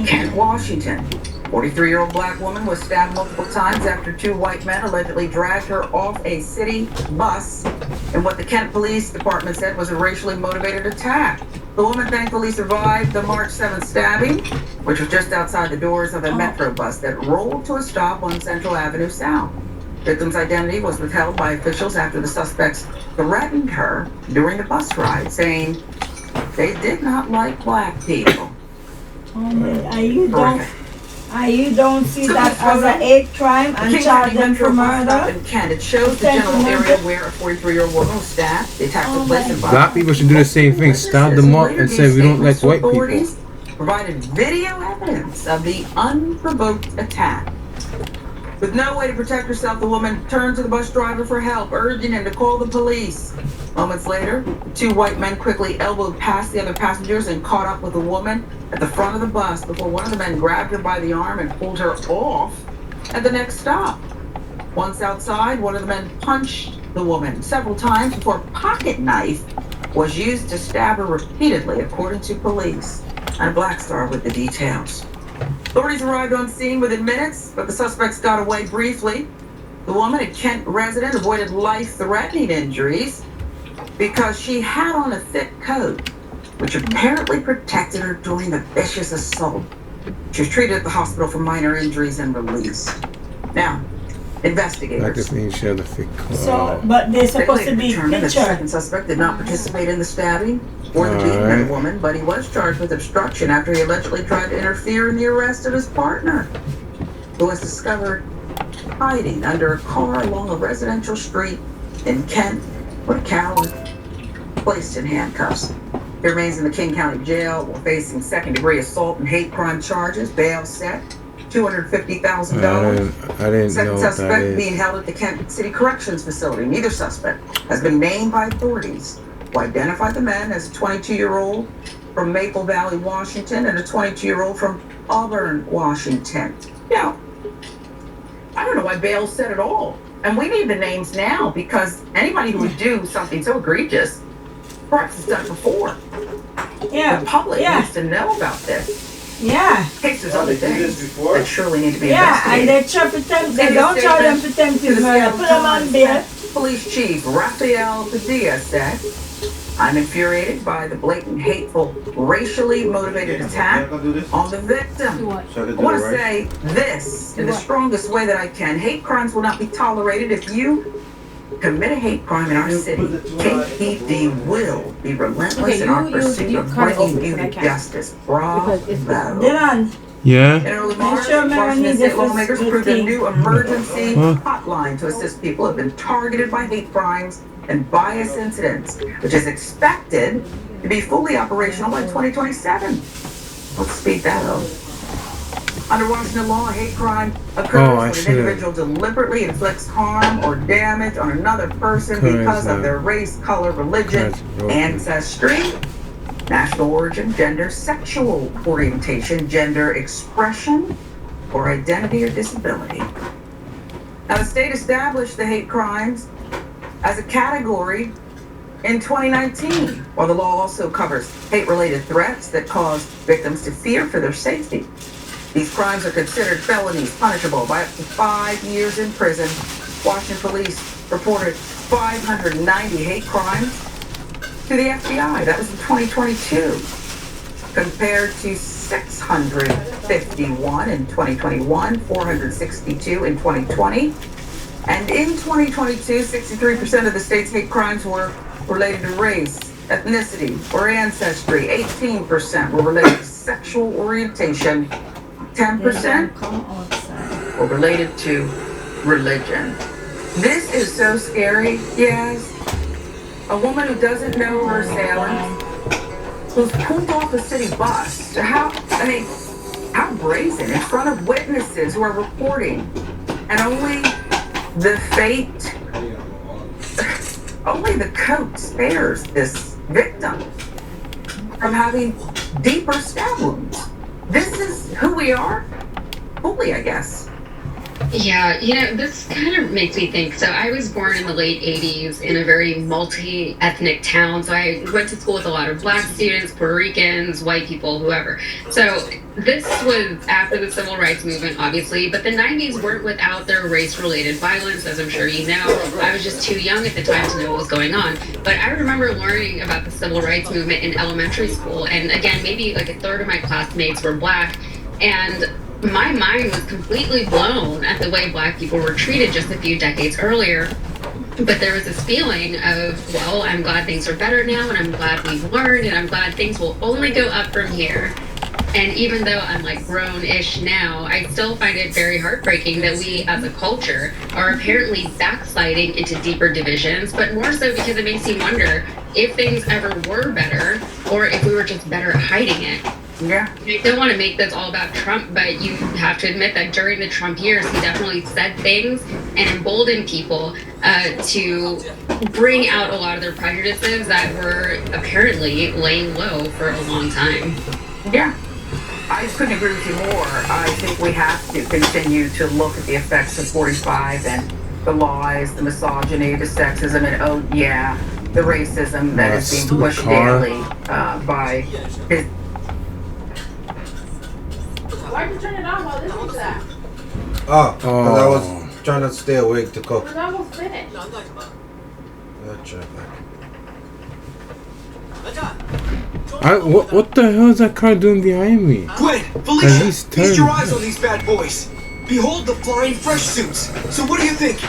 Kent, Washington. 43-year-old black woman was stabbed multiple times after 2 white men allegedly dragged her off a city bus in what the Kent Police Department said was a racially motivated attack. The woman thankfully survived the March 7th stabbing, which was just outside the doors of a Metro bus that rolled to a stop on Central Avenue South. Victim's identity was withheld by officials after the suspects threatened her during the bus ride, saying they did not like black people. Oh my, you don't see that as a hate crime and charge them for murder? In Kent, it shows the general area where a 43-year-old woman was stabbed. The attack took place in Black people should do the same thing. Stab them up and say we don't like white people. Provided video evidence of the unprovoked attack. With no way to protect herself, the woman turned to the bus driver for help, urging him to call the police. Moments later, 2 white men quickly elbowed past the other passengers and caught up with the woman at the front of the bus before one of the men grabbed her by the arm and pulled her off at the next stop. Once outside, one of the men punched the woman several times before a pocket knife was used to stab her repeatedly, according to police. And Black Star with the details. Authorities arrived on scene within minutes, but the suspects got away briefly. The woman, a Kent resident, avoided life-threatening injuries because she had on a thick coat, which apparently protected her during the vicious assault. She was treated at the hospital for minor injuries and released. Now, investigators. That just means she had a thick coat. So, but they're supposed to be determined that the picture. second suspect did not participate in the stabbing or the beating of the woman, but he was charged with obstruction after he allegedly tried to interfere in the arrest of his partner, who was discovered hiding under a car along a residential street in Kent with a cow placed in handcuffs. He remains in the King County Jail while facing second-degree assault and hate crime charges. Bail set $250,000. I didn't Second know what that suspect is. being held at the Kent City Corrections Facility. Neither suspect has been named by authorities, who identified the men as a 22-year-old from Maple Valley, Washington, and a 22-year-old from Auburn, Washington. Now, I don't know why bail set at all. And we need the names now because anybody who would do something so egregious perhaps has done it before. Yeah. The public Yeah. needs to know about this. Yeah. In case there's other things that surely need to be Yeah, and investigated. they try to tempt, they don't charge them for tempting murder. Put them on bail. Police Chief Rafael Padilla said, "I'm infuriated by the blatant, hateful, racially motivated attack on the victim. I want to say this in the strongest way that I can. Hate crimes will not be tolerated. If you commit a hate crime in our city, KPD will be relentless in our pursuit of bringing you to justice." Bravo. Dylan. Yeah. In early March, sure Mary Washington needs state a lawmakers approved a new emergency Huh? hotline to assist people who have been targeted by hate crimes and bias incidents, which is expected to be fully operational by 2027. Let's speed that up. Under Washington law, a hate crime occurs Oh, I when an should've- individual deliberately inflicts harm or damage on another person Correct, because of yeah. their race, color, religion, That's broken. ancestry, national origin, gender, sexual orientation, gender expression, or identity or disability. Now, the state established the hate crimes as a category in 2019, while the law also covers hate-related threats that cause victims to fear for their safety. These crimes are considered felonies punishable by up to 5 years in prison. Washington police reported 590 hate crimes to the FBI. That was in 2022, compared to 651 in 2021, 462 in 2020. And in 2022, 63% of the state's hate crimes were related to race, ethnicity, or ancestry. 18% were related to sexual orientation. 10% were related to religion. This is so scary, yes. A woman who doesn't know her assailant, who's pulled off a city bus. How brazen, in front of witnesses who are reporting. And only the fate, only the code spares this victim from having deeper stab wounds. This is who we are, fully, I guess. Yeah, this kind of makes me think. So I was born in the late 80s in a very multi-ethnic town. So I went to school with a lot of black students, Puerto Ricans, white people, whoever. So this was after the civil rights movement, obviously, but the 90s weren't without their race-related violence, as I'm sure you know. I was just too young at the time to know what was going on. But I remember learning about the civil rights movement in elementary school. And again, maybe like a third of my classmates were black. And my mind was completely blown at the way black people were treated just a few decades earlier. But there was this feeling of, well, I'm glad things are better now, and I'm glad we've learned, and I'm glad things will only go up from here. And even though I'm like grown-ish now, I still find it very heartbreaking that we as a culture are apparently backsliding into deeper divisions, but more so because it makes you wonder if things ever were better or if we were just better at hiding it. Yeah. I don't want to make this all about Trump, but you have to admit that during the Trump years, he definitely said things and emboldened people to bring out a lot of their prejudices that were apparently laying low for a long time. Yeah. I couldn't agree with you more. I think we have to continue to look at the effects of 45 and the lies, the misogyny, the sexism, and the racism that is being pushed daily by his. Why'd you turn it on while listening to that? Oh, because I was trying to stay awake to cook. We're almost finished. Gotcha. What the hell is that car doing behind me? Gwen, Felicia, feast your eyes on these bad boys. Behold the flying fresh suits. So what do you think?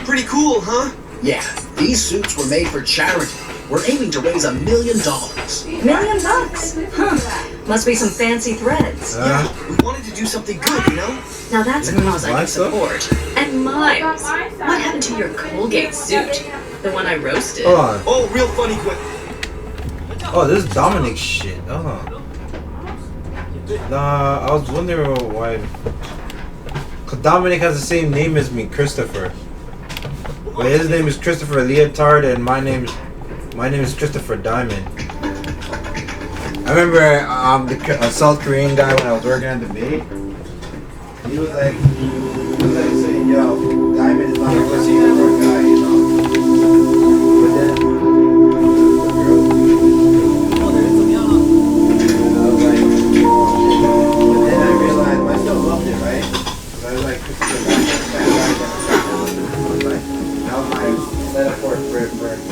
Pretty cool, huh? Yeah, these suits were made for charity. We're aiming to raise $1 million. $1 million? Huh. Must be some fancy threads. Yeah, we wanted to do something good, you know? Now that's a cause I can support. And Miles, what happened to your Colgate suit? The one I roasted? Hold on. Oh, real funny, Gwen. Oh, this is Dominic shit. Nah, I was wondering why. Cause Dominic has the same name as me, Christopher. But his name is Christopher Leotard, and my name is Christopher Diamond. I remember a South Korean guy when I was working at the Bay. He was like saying, "Yo, Diamond is not a pussy for a guy, you know." But then.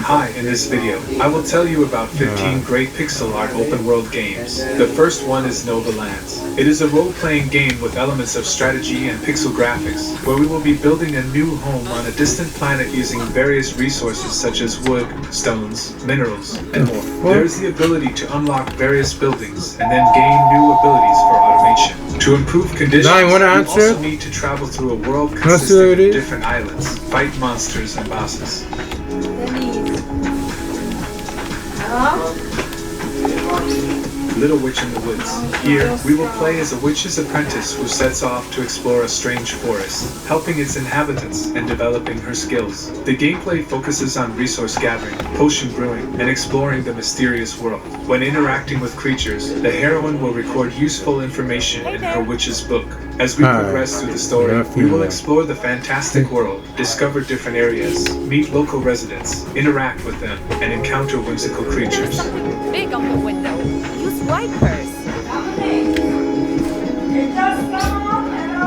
Hi, in this video, I will tell you about 15 great pixel art open world games. The first one is Nova Lands. It is a role-playing game with elements of strategy and pixel graphics, where we will be building a new home on a distant planet using various resources such as wood, stones, minerals, and more. There is the ability to unlock various buildings and then gain new abilities for automation. To improve conditions, you also need to travel through a world consisting of different islands, fight monsters and bosses. Little Witch in the Woods. Here, we will play as a witch's apprentice who sets off to explore a strange forest, helping its inhabitants and developing her skills. The gameplay focuses on resource gathering, potion brewing, and exploring the mysterious world. When interacting with creatures, the heroine will record useful information in her witch's book. As we progress through the story, we will explore the fantastic world, discover different areas, meet local residents, interact with them, and encounter whimsical creatures. Big on the window. Use wipers.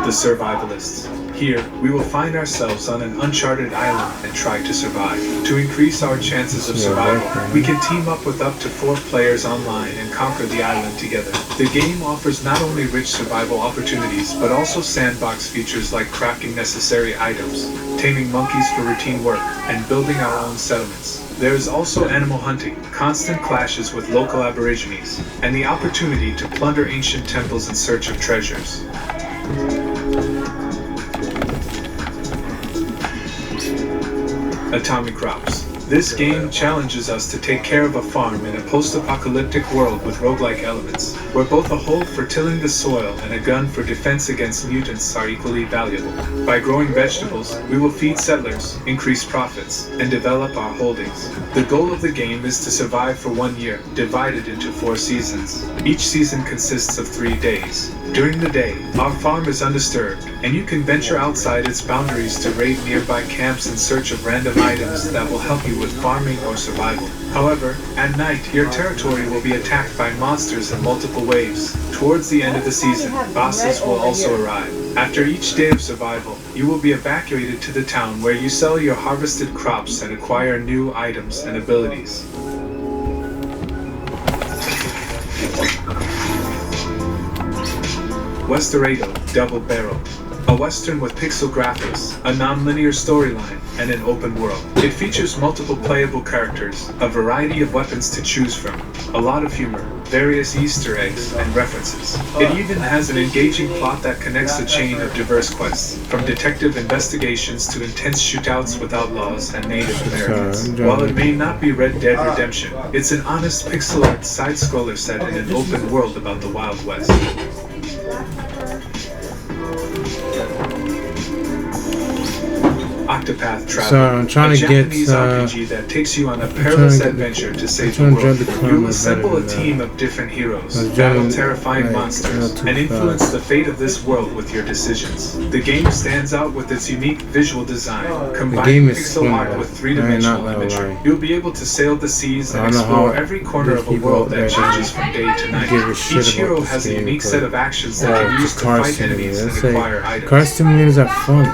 The Survivalists. Here, we will find ourselves on an uncharted island and try to survive. To increase our chances of survival, we can team up with up to 4 players online and conquer the island together. The game offers not only rich survival opportunities, but also sandbox features like crafting necessary items, taming monkeys for routine work, and building our own settlements. There is also animal hunting, constant clashes with local aborigines, and the opportunity to plunder ancient temples in search of treasures. Atomic Crops. This game challenges us to take care of a farm in a post-apocalyptic world with roguelike elements, where both a hoe for tilling the soil and a gun for defense against mutants are equally valuable. By growing vegetables, we will feed settlers, increase profits, and develop our holdings. The goal of the game is to survive for 1 year, divided into 4 seasons. Each season consists of 3 days. During the day, our farm is undisturbed, and you can venture outside its boundaries to raid nearby camps in search of random items that will help you with farming or survival. However, at night, your territory will be attacked by monsters in multiple waves. Towards the end of the season, bosses will also arrive. After each day of survival, you will be evacuated to the town where you sell your harvested crops and acquire new items and abilities. Westeredo Double Barrel. A western with pixel graphics, a non-linear storyline, and an open world. It features multiple playable characters, a variety of weapons to choose from, a lot of humor, various Easter eggs, and references. It even has an engaging plot that connects a chain of diverse quests, from detective investigations to intense shootouts with outlaws and Native Americans. While it may not be Red Dead Redemption, it's an honest pixel art side-scroller set in an open world about the Wild West. Octopath Traveler, So I'm trying a to get, Japanese RPG that takes you on a perilous adventure to save the world. You assemble a team of different heroes, battle terrifying monsters, and influence the fate of this world with your decisions. The game stands out with its unique visual design, combining pixel art with three-dimensional imagery. You'll be able to sail the seas and explore every corner of a world that changes from day to night. Each hero has a unique set of actions that can use to fight enemies and acquire items. Car simulators are fun.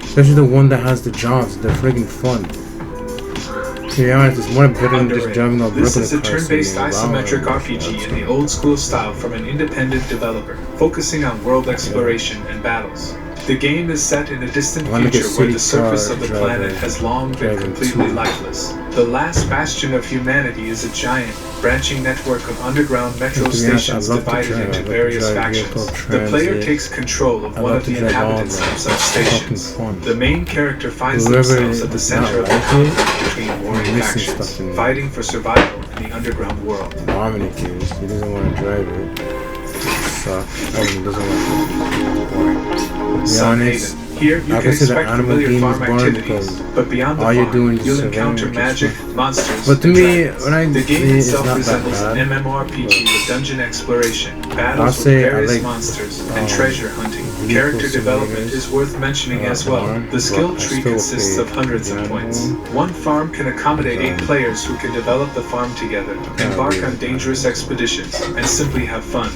Especially the one that has the jobs. They're friggin' fun. To be honest, it's more better than just driving a regular car. This is a turn-based isometric RPG in the old-school style from an independent developer, focusing on world exploration and battles. The game is set in a distant future where the surface of the planet has long been completely lifeless. The last bastion of humanity is a giant, branching network of underground metro stations divided into various factions. The player takes control of one of the inhabitants of such stations. The main character finds themselves at the center of the conflict between warring factions, fighting for survival in the underground world. Dominic is. He doesn't want to drive it. He doesn't want to. Be honest, here you can expect familiar farm activities, but beyond the farm, you'll encounter magic, monsters, but to me, the game itself resembles an MMORPG with dungeon exploration, battles with various monsters, and treasure hunting. Character development is worth mentioning as well. The skill tree consists of hundreds of points. One farm can accommodate 8 players who can develop the farm together, embark on dangerous expeditions, and simply have fun.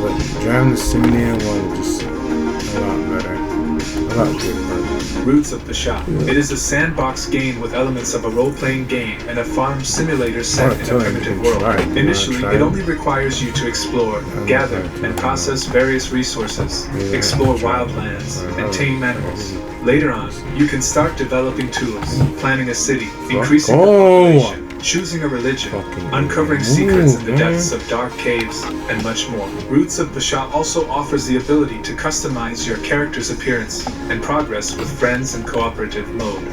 But driving the simulator one is just a lot better. A lot good. Roots of Pasha. It is a sandbox game with elements of a role-playing game and a farm simulator set in a primitive world. Initially, it only requires you to explore, gather, and process various resources, explore wildlands, and tame animals. Later on, you can start developing tools, planning a city, increasing the population, choosing a religion, uncovering secrets in the depths of dark caves, and much more. Roots of Pasha also offers the ability to customize your character's appearance and progress with friends in cooperative mode.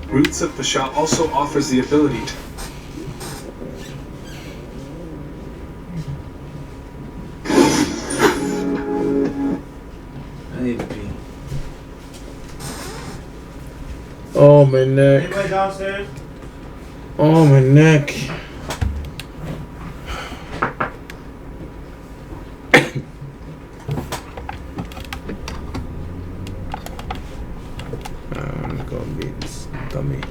Roots of Pasha also offers the ability to Oh, my neck. Anybody downstairs? Oh, my neck. I'm gonna beat this dummy.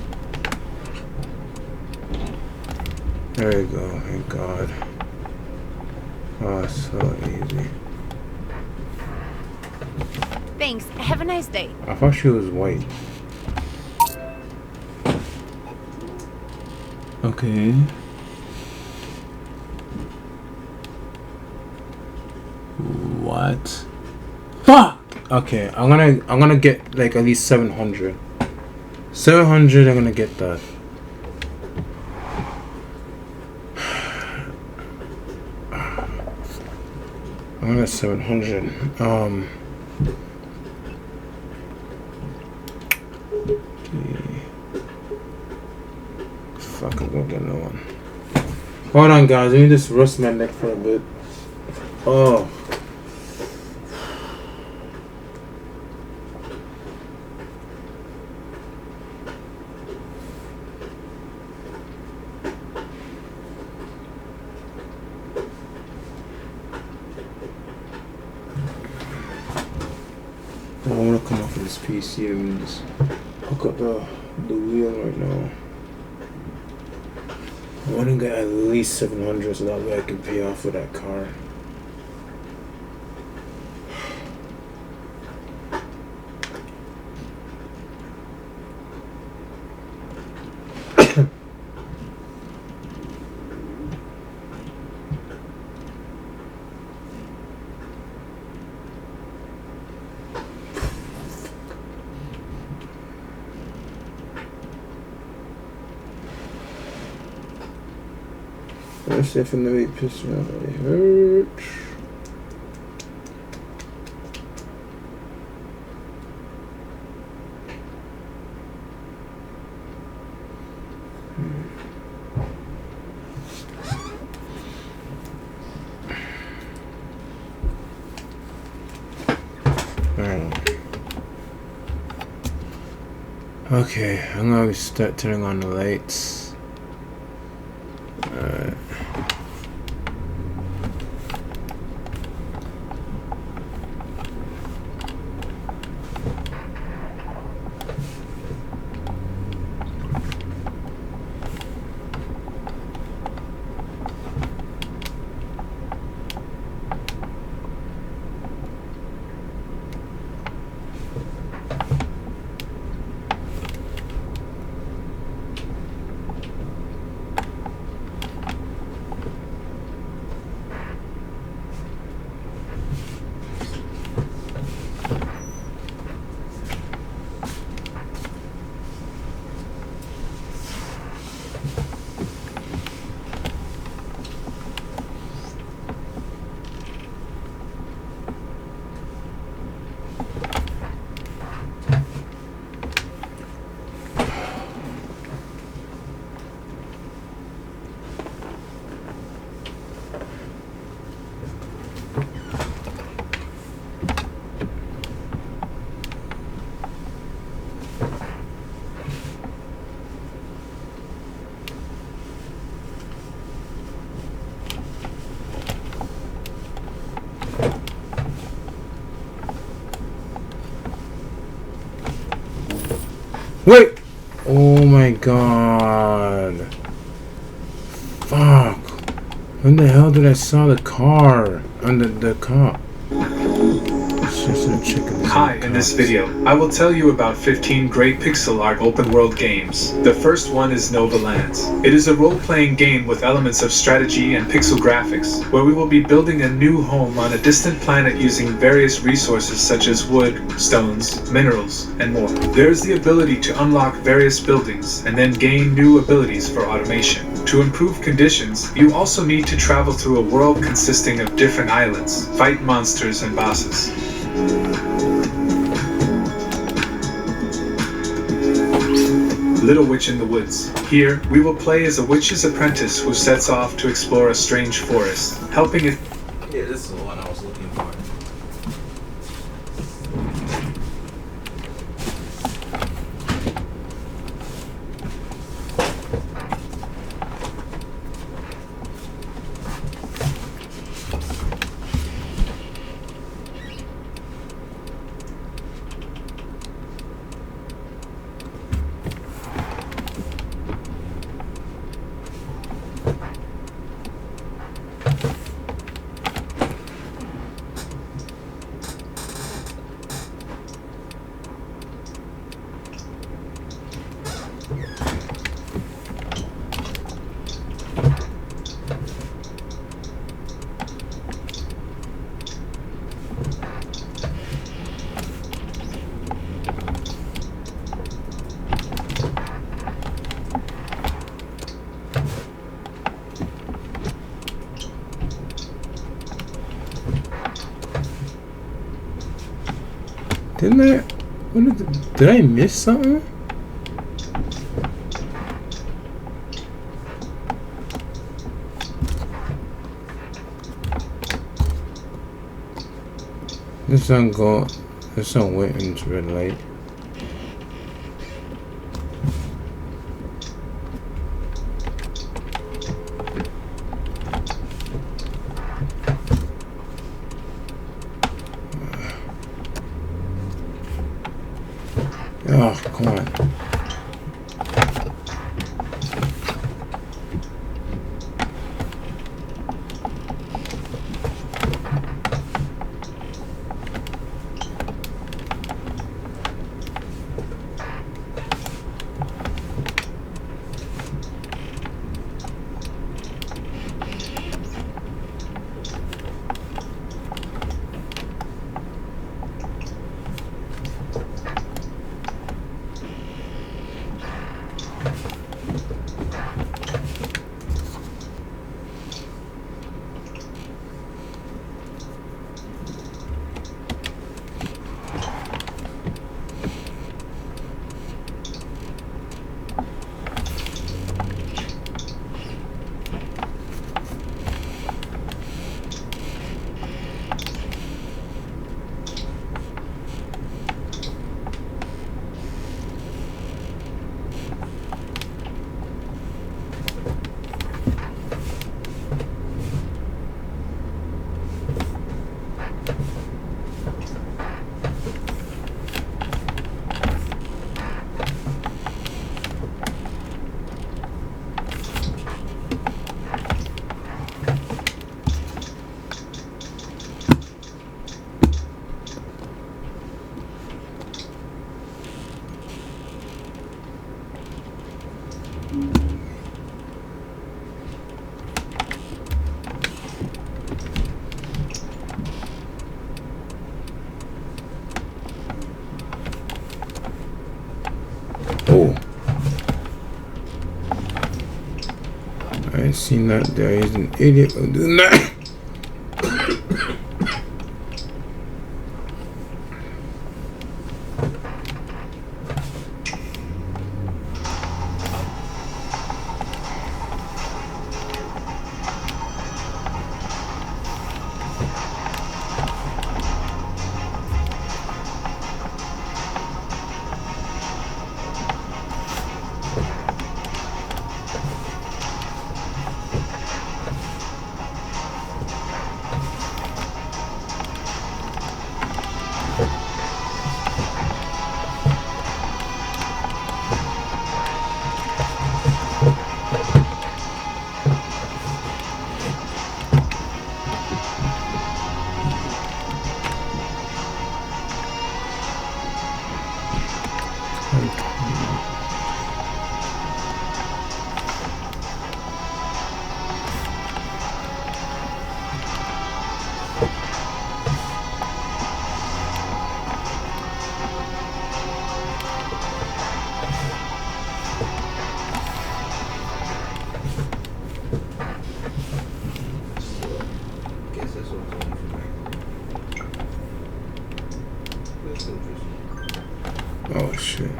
There you go. Thank God. Oh, so easy. Thanks. Have a nice day. I thought she was white. Okay. What? Fuck. Okay, I'm gonna get like at least 700. 700. I'm gonna get that. I'm gonna get 700. Fuck, I'm gonna get another one. Hold on, guys. Let me just rest my neck for a bit. Oh. I don't want to come off of this PC and just hook up the wheel right now. I want to get at least 700 so that way I can pay off with that car. Let's see if the weight piston really hurts. Alright. Okay, I'm gonna start turning on the lights. Alright. Wait! Oh my god. Fuck. When the hell did I saw the car? Under the car. Hi, in this video, I will tell you about 15 great pixel art open world games. The first one is Nova Lands. It is a role-playing game with elements of strategy and pixel graphics, where we will be building a new home on a distant planet using various resources such as wood, stones, minerals, and more. There is the ability to unlock various buildings and then gain new abilities for automation. To improve conditions, you also need to travel through a world consisting of different islands, fight monsters and bosses. Little Witch in the Woods. Here, we will play as a witch's apprentice who sets off to explore a strange forest, helping it. Yeah, this is the one I was looking for. Did I miss something? This don't go. This don't wait into red light. Oh, come on. Oh. I seen that there is an idiot who doing that. Oh shit.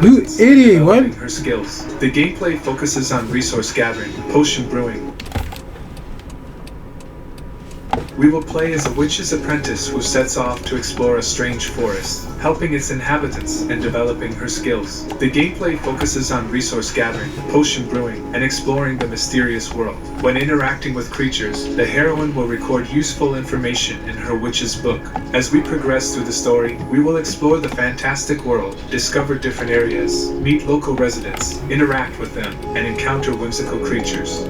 You idiot, what? Her skills. The gameplay focuses on resource gathering, potion brewing. We will play as a witch's apprentice who sets off to explore a strange forest, helping its inhabitants and developing her skills. The gameplay focuses on resource gathering, potion brewing, and exploring the mysterious world. When interacting with creatures, the heroine will record useful information in her witch's book. As we progress through the story, we will explore the fantastic world, discover different areas, meet local residents, interact with them, and encounter whimsical creatures.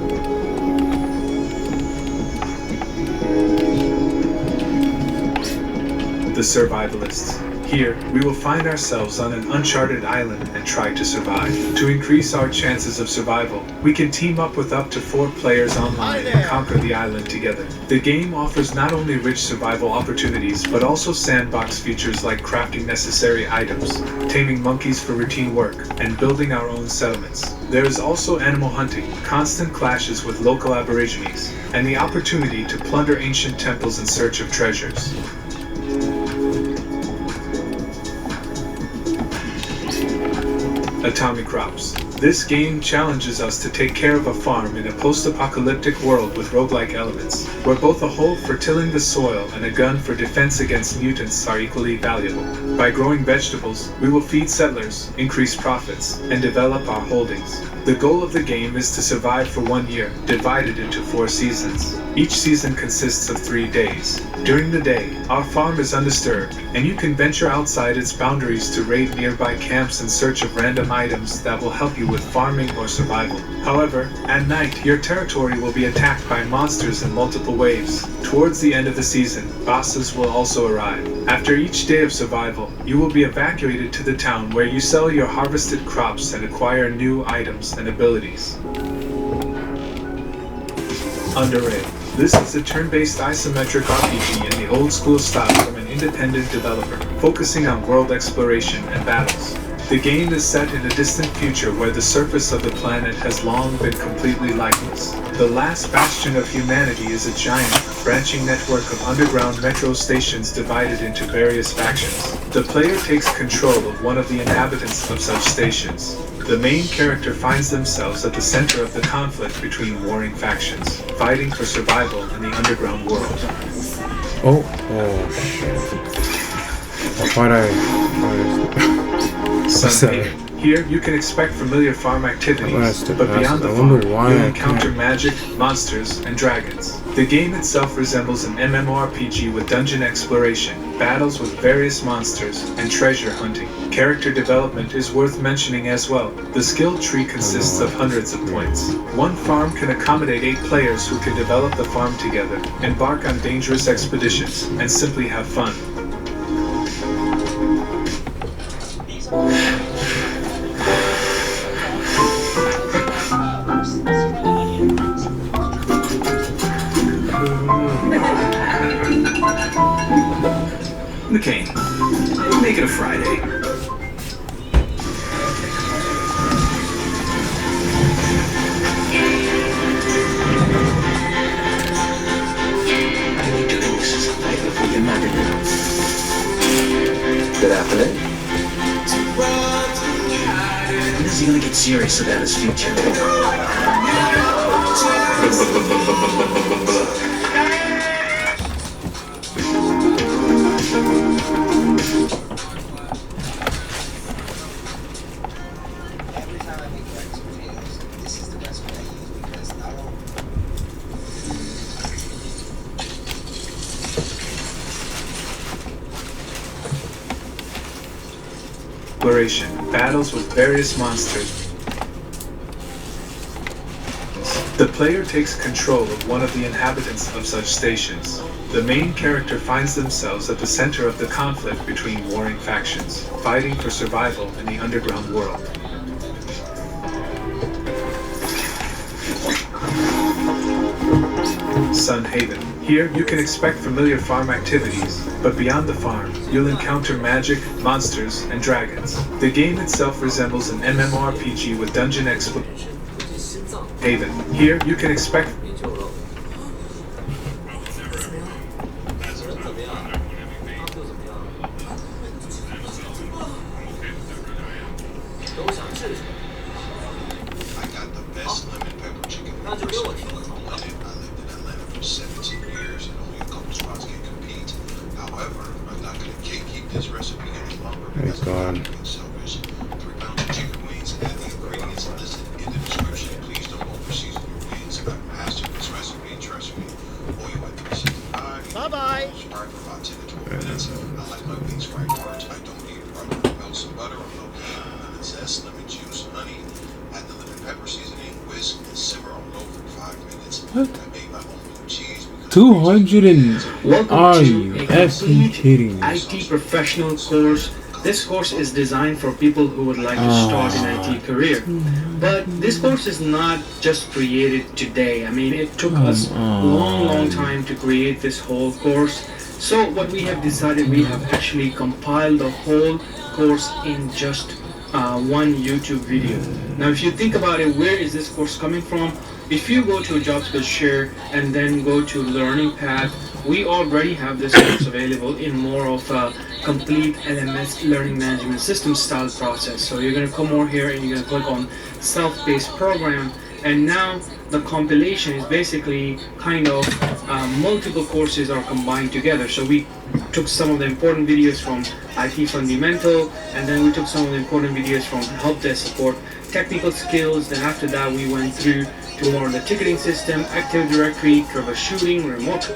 The Survivalists. Here, we will find ourselves on an uncharted island and try to survive. To increase our chances of survival, we can team up with up to 4 players online and conquer the island together. The game offers not only rich survival opportunities, but also sandbox features like crafting necessary items, taming monkeys for routine work, and building our own settlements. There is also animal hunting, constant clashes with local aborigines, and the opportunity to plunder ancient temples in search of treasures. Atomic Crops. This game challenges us to take care of a farm in a post-apocalyptic world with roguelike elements, where both a hoe for tilling the soil and a gun for defense against mutants are equally valuable. By growing vegetables, we will feed settlers, increase profits, and develop our holdings. The goal of the game is to survive for 1 year, divided into 4 seasons. Each season consists of 3 days. During the day, our farm is undisturbed, and you can venture outside its boundaries to raid nearby camps in search of random items that will help you with farming or survival. However, at night, your territory will be attacked by monsters in multiple waves. Towards the end of the season, bosses will also arrive. After each day of survival, you will be evacuated to the town where you sell your harvested crops and acquire new items and abilities. Underray. This is a turn-based isometric RPG in the old-school style from an independent developer, focusing on world exploration and battles. The game is set in a distant future where the surface of the planet has long been completely lifeless. The last bastion of humanity is a giant, branching network of underground metro stations divided into various factions. The player takes control of one of the inhabitants of such stations. The main character finds themselves at the center of the conflict between warring factions, fighting for survival in the underground world. Oh shit. I thought Sunday. Here, you can expect familiar farm activities, but beyond the farm, you'll encounter magic, monsters, and dragons. The game itself resembles an MMORPG with dungeon exploration, battles with various monsters, and treasure hunting. Character development is worth mentioning as well. The skill tree consists of hundreds of points. One farm can accommodate 8 players who can develop the farm together, embark on dangerous expeditions, and simply have fun. McCain, make it a Friday. Good afternoon. When is he gonna get serious about his future? Exploration. Battles with various monsters. The player takes control of one of the inhabitants of such stations. The main character finds themselves at the center of the conflict between warring factions, fighting for survival in the underground world. Sun Haven. Here, you can expect familiar farm activities, but beyond the farm, you'll encounter magic, monsters, and dragons. The game itself resembles an MMORPG with dungeon exploration. Haven. Here, you can expect Welcome to a complete IT professional course. This course is designed for people who would like to start an IT career. But this course is not just created today. I mean, it took us a long time to create this whole course. So what we have decided, we have actually compiled the whole course in just one YouTube video. Now, if you think about it, where is this course coming from? If you go to JobSkillShare and then go to Learning Path, we already have this course available in more of a complete LMS learning management system style process. So you're going to come over here and you're going to click on self-paced program, and now the compilation is basically kind of multiple courses are combined together. So we took some of the important videos from IT Fundamental, and then we took some of the important videos from Help Desk Support, Technical Skills. Then after that we went through to more of the ticketing system, Active Directory, troubleshooting, remote.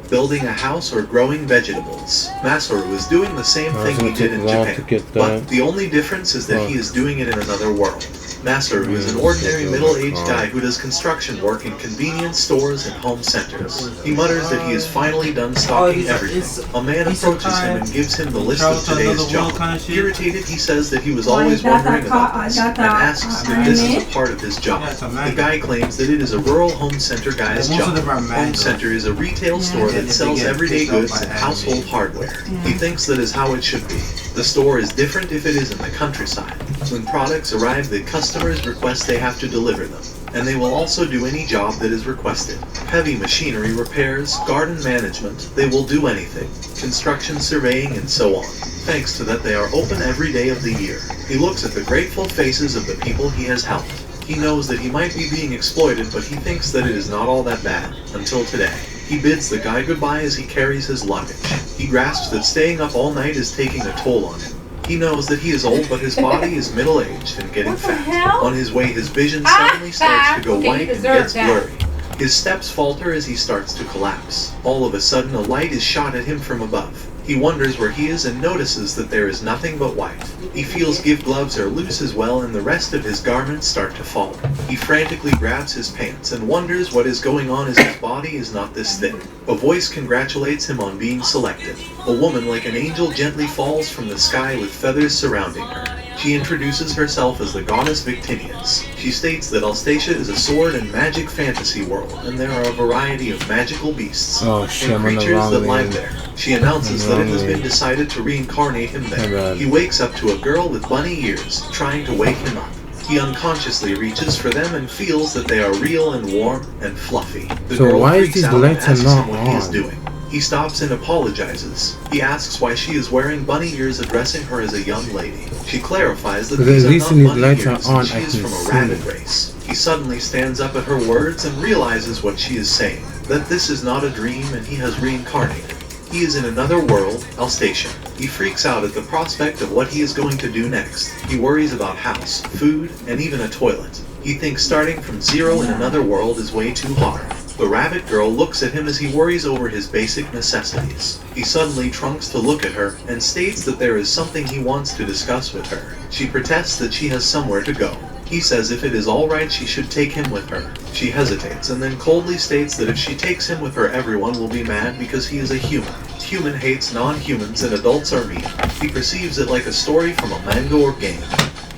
Building a house or growing vegetables. Masaru is doing the same thing he did in Japan, but the only difference is that he is doing it in another world. Masaru is an ordinary middle-aged guy who does construction work in convenience stores and home centers. He mutters that he is finally done stocking everything. A man approaches him and gives him the list of today's job. Irritated, he says that he was always wondering about this, and asks if this is a part of his job. The guy claims that it is a rural home center guy's job. Home center is a retail store that sells everyday goods and household hardware. He thinks that is how it should be. The store is different if it is in the countryside. When products arrive, the customers request they have to deliver them, and they will also do any job that is requested. Heavy machinery repairs, garden management, they will do anything. Construction surveying and so on. Thanks to that, they are open every day of the year. He looks at the grateful faces of the people he has helped. He knows that he might be being exploited, but he thinks that it is not all that bad, until today. He bids the guy goodbye as he carries his luggage. He grasps that staying up all night is taking a toll on him. He knows that he is old, but his body is middle-aged and getting fat. On his way, his vision suddenly starts to go white and gets blurry. His steps falter as he starts to collapse. All of a sudden, a light is shot at him from above. He wonders where he is and notices that there is nothing but white. He feels give gloves are loose as well and the rest of his garments start to fall. He frantically grabs his pants and wonders what is going on as his body is not this thick. A voice congratulates him on being selected. A woman like an angel gently falls from the sky with feathers surrounding her. She introduces herself as the goddess Victinius. She states that Alstacia is a sword and magic fantasy world, and there are a variety of magical beasts and creatures that live there. She announces that it has been decided to reincarnate him there. He wakes up to a girl with bunny ears, trying to wake him up. He unconsciously reaches for them and feels that they are real and warm and fluffy. The girl freaks out and asks him what he is doing. He stops and apologizes. He asks why she is wearing bunny ears, addressing her as a young lady. She clarifies that these are not bunny ears and she is from a rabbit race. He suddenly stands up at her words and realizes what she is saying, that this is not a dream and he has reincarnated. He is in another world, Alstacia. He freaks out at the prospect of what he is going to do next. He worries about house, food, and even a toilet. He thinks starting from zero in another world is way too hard. The rabbit girl looks at him as he worries over his basic necessities. He suddenly trunks to look at her and states that there is something he wants to discuss with her. She protests that she has somewhere to go. He says if it is alright she should take him with her. She hesitates and then coldly states that if she takes him with her everyone will be mad because he is a human. Human hates non-humans and adults are mean. He perceives it like a story from a manga or game.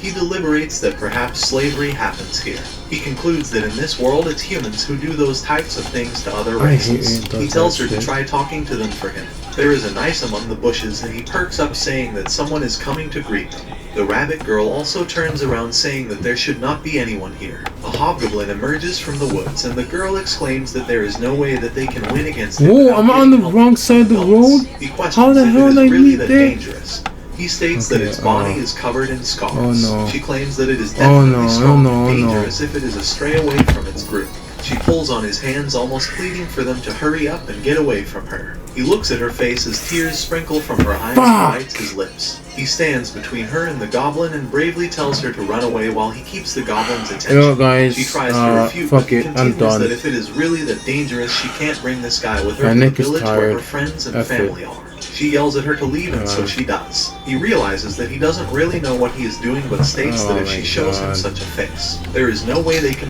He deliberates that perhaps slavery happens here. He concludes that in this world it's humans who do those types of things to other races. He tells her to try talking to them for him. There is a nice among the bushes and he perks up saying that someone is coming to greet them. The rabbit girl also turns around saying that there should not be anyone here. A hobgoblin emerges from the woods and the girl exclaims that there is no way that they can win against him. Whoa, I'm on the wrong side of the road? How the hell did I meet there? Dangerous. He states that its body is covered in scars. She claims that it is definitely strong and dangerous if it is a stray away from its group. She pulls on his hands, almost pleading for them to hurry up and get away from her. He looks at her face as tears sprinkle from her eyes and bites his lips. He stands between her and the goblin and bravely tells her to run away while he keeps the goblin's attention. Yo guys, she tries to refute, but continues that if it is really that dangerous, she can't bring this guy with her to the village where her friends and family are. She yells at her to leave and so she does. He realizes that he doesn't really know what he is doing but states that if she shows him such a face, there is no way they can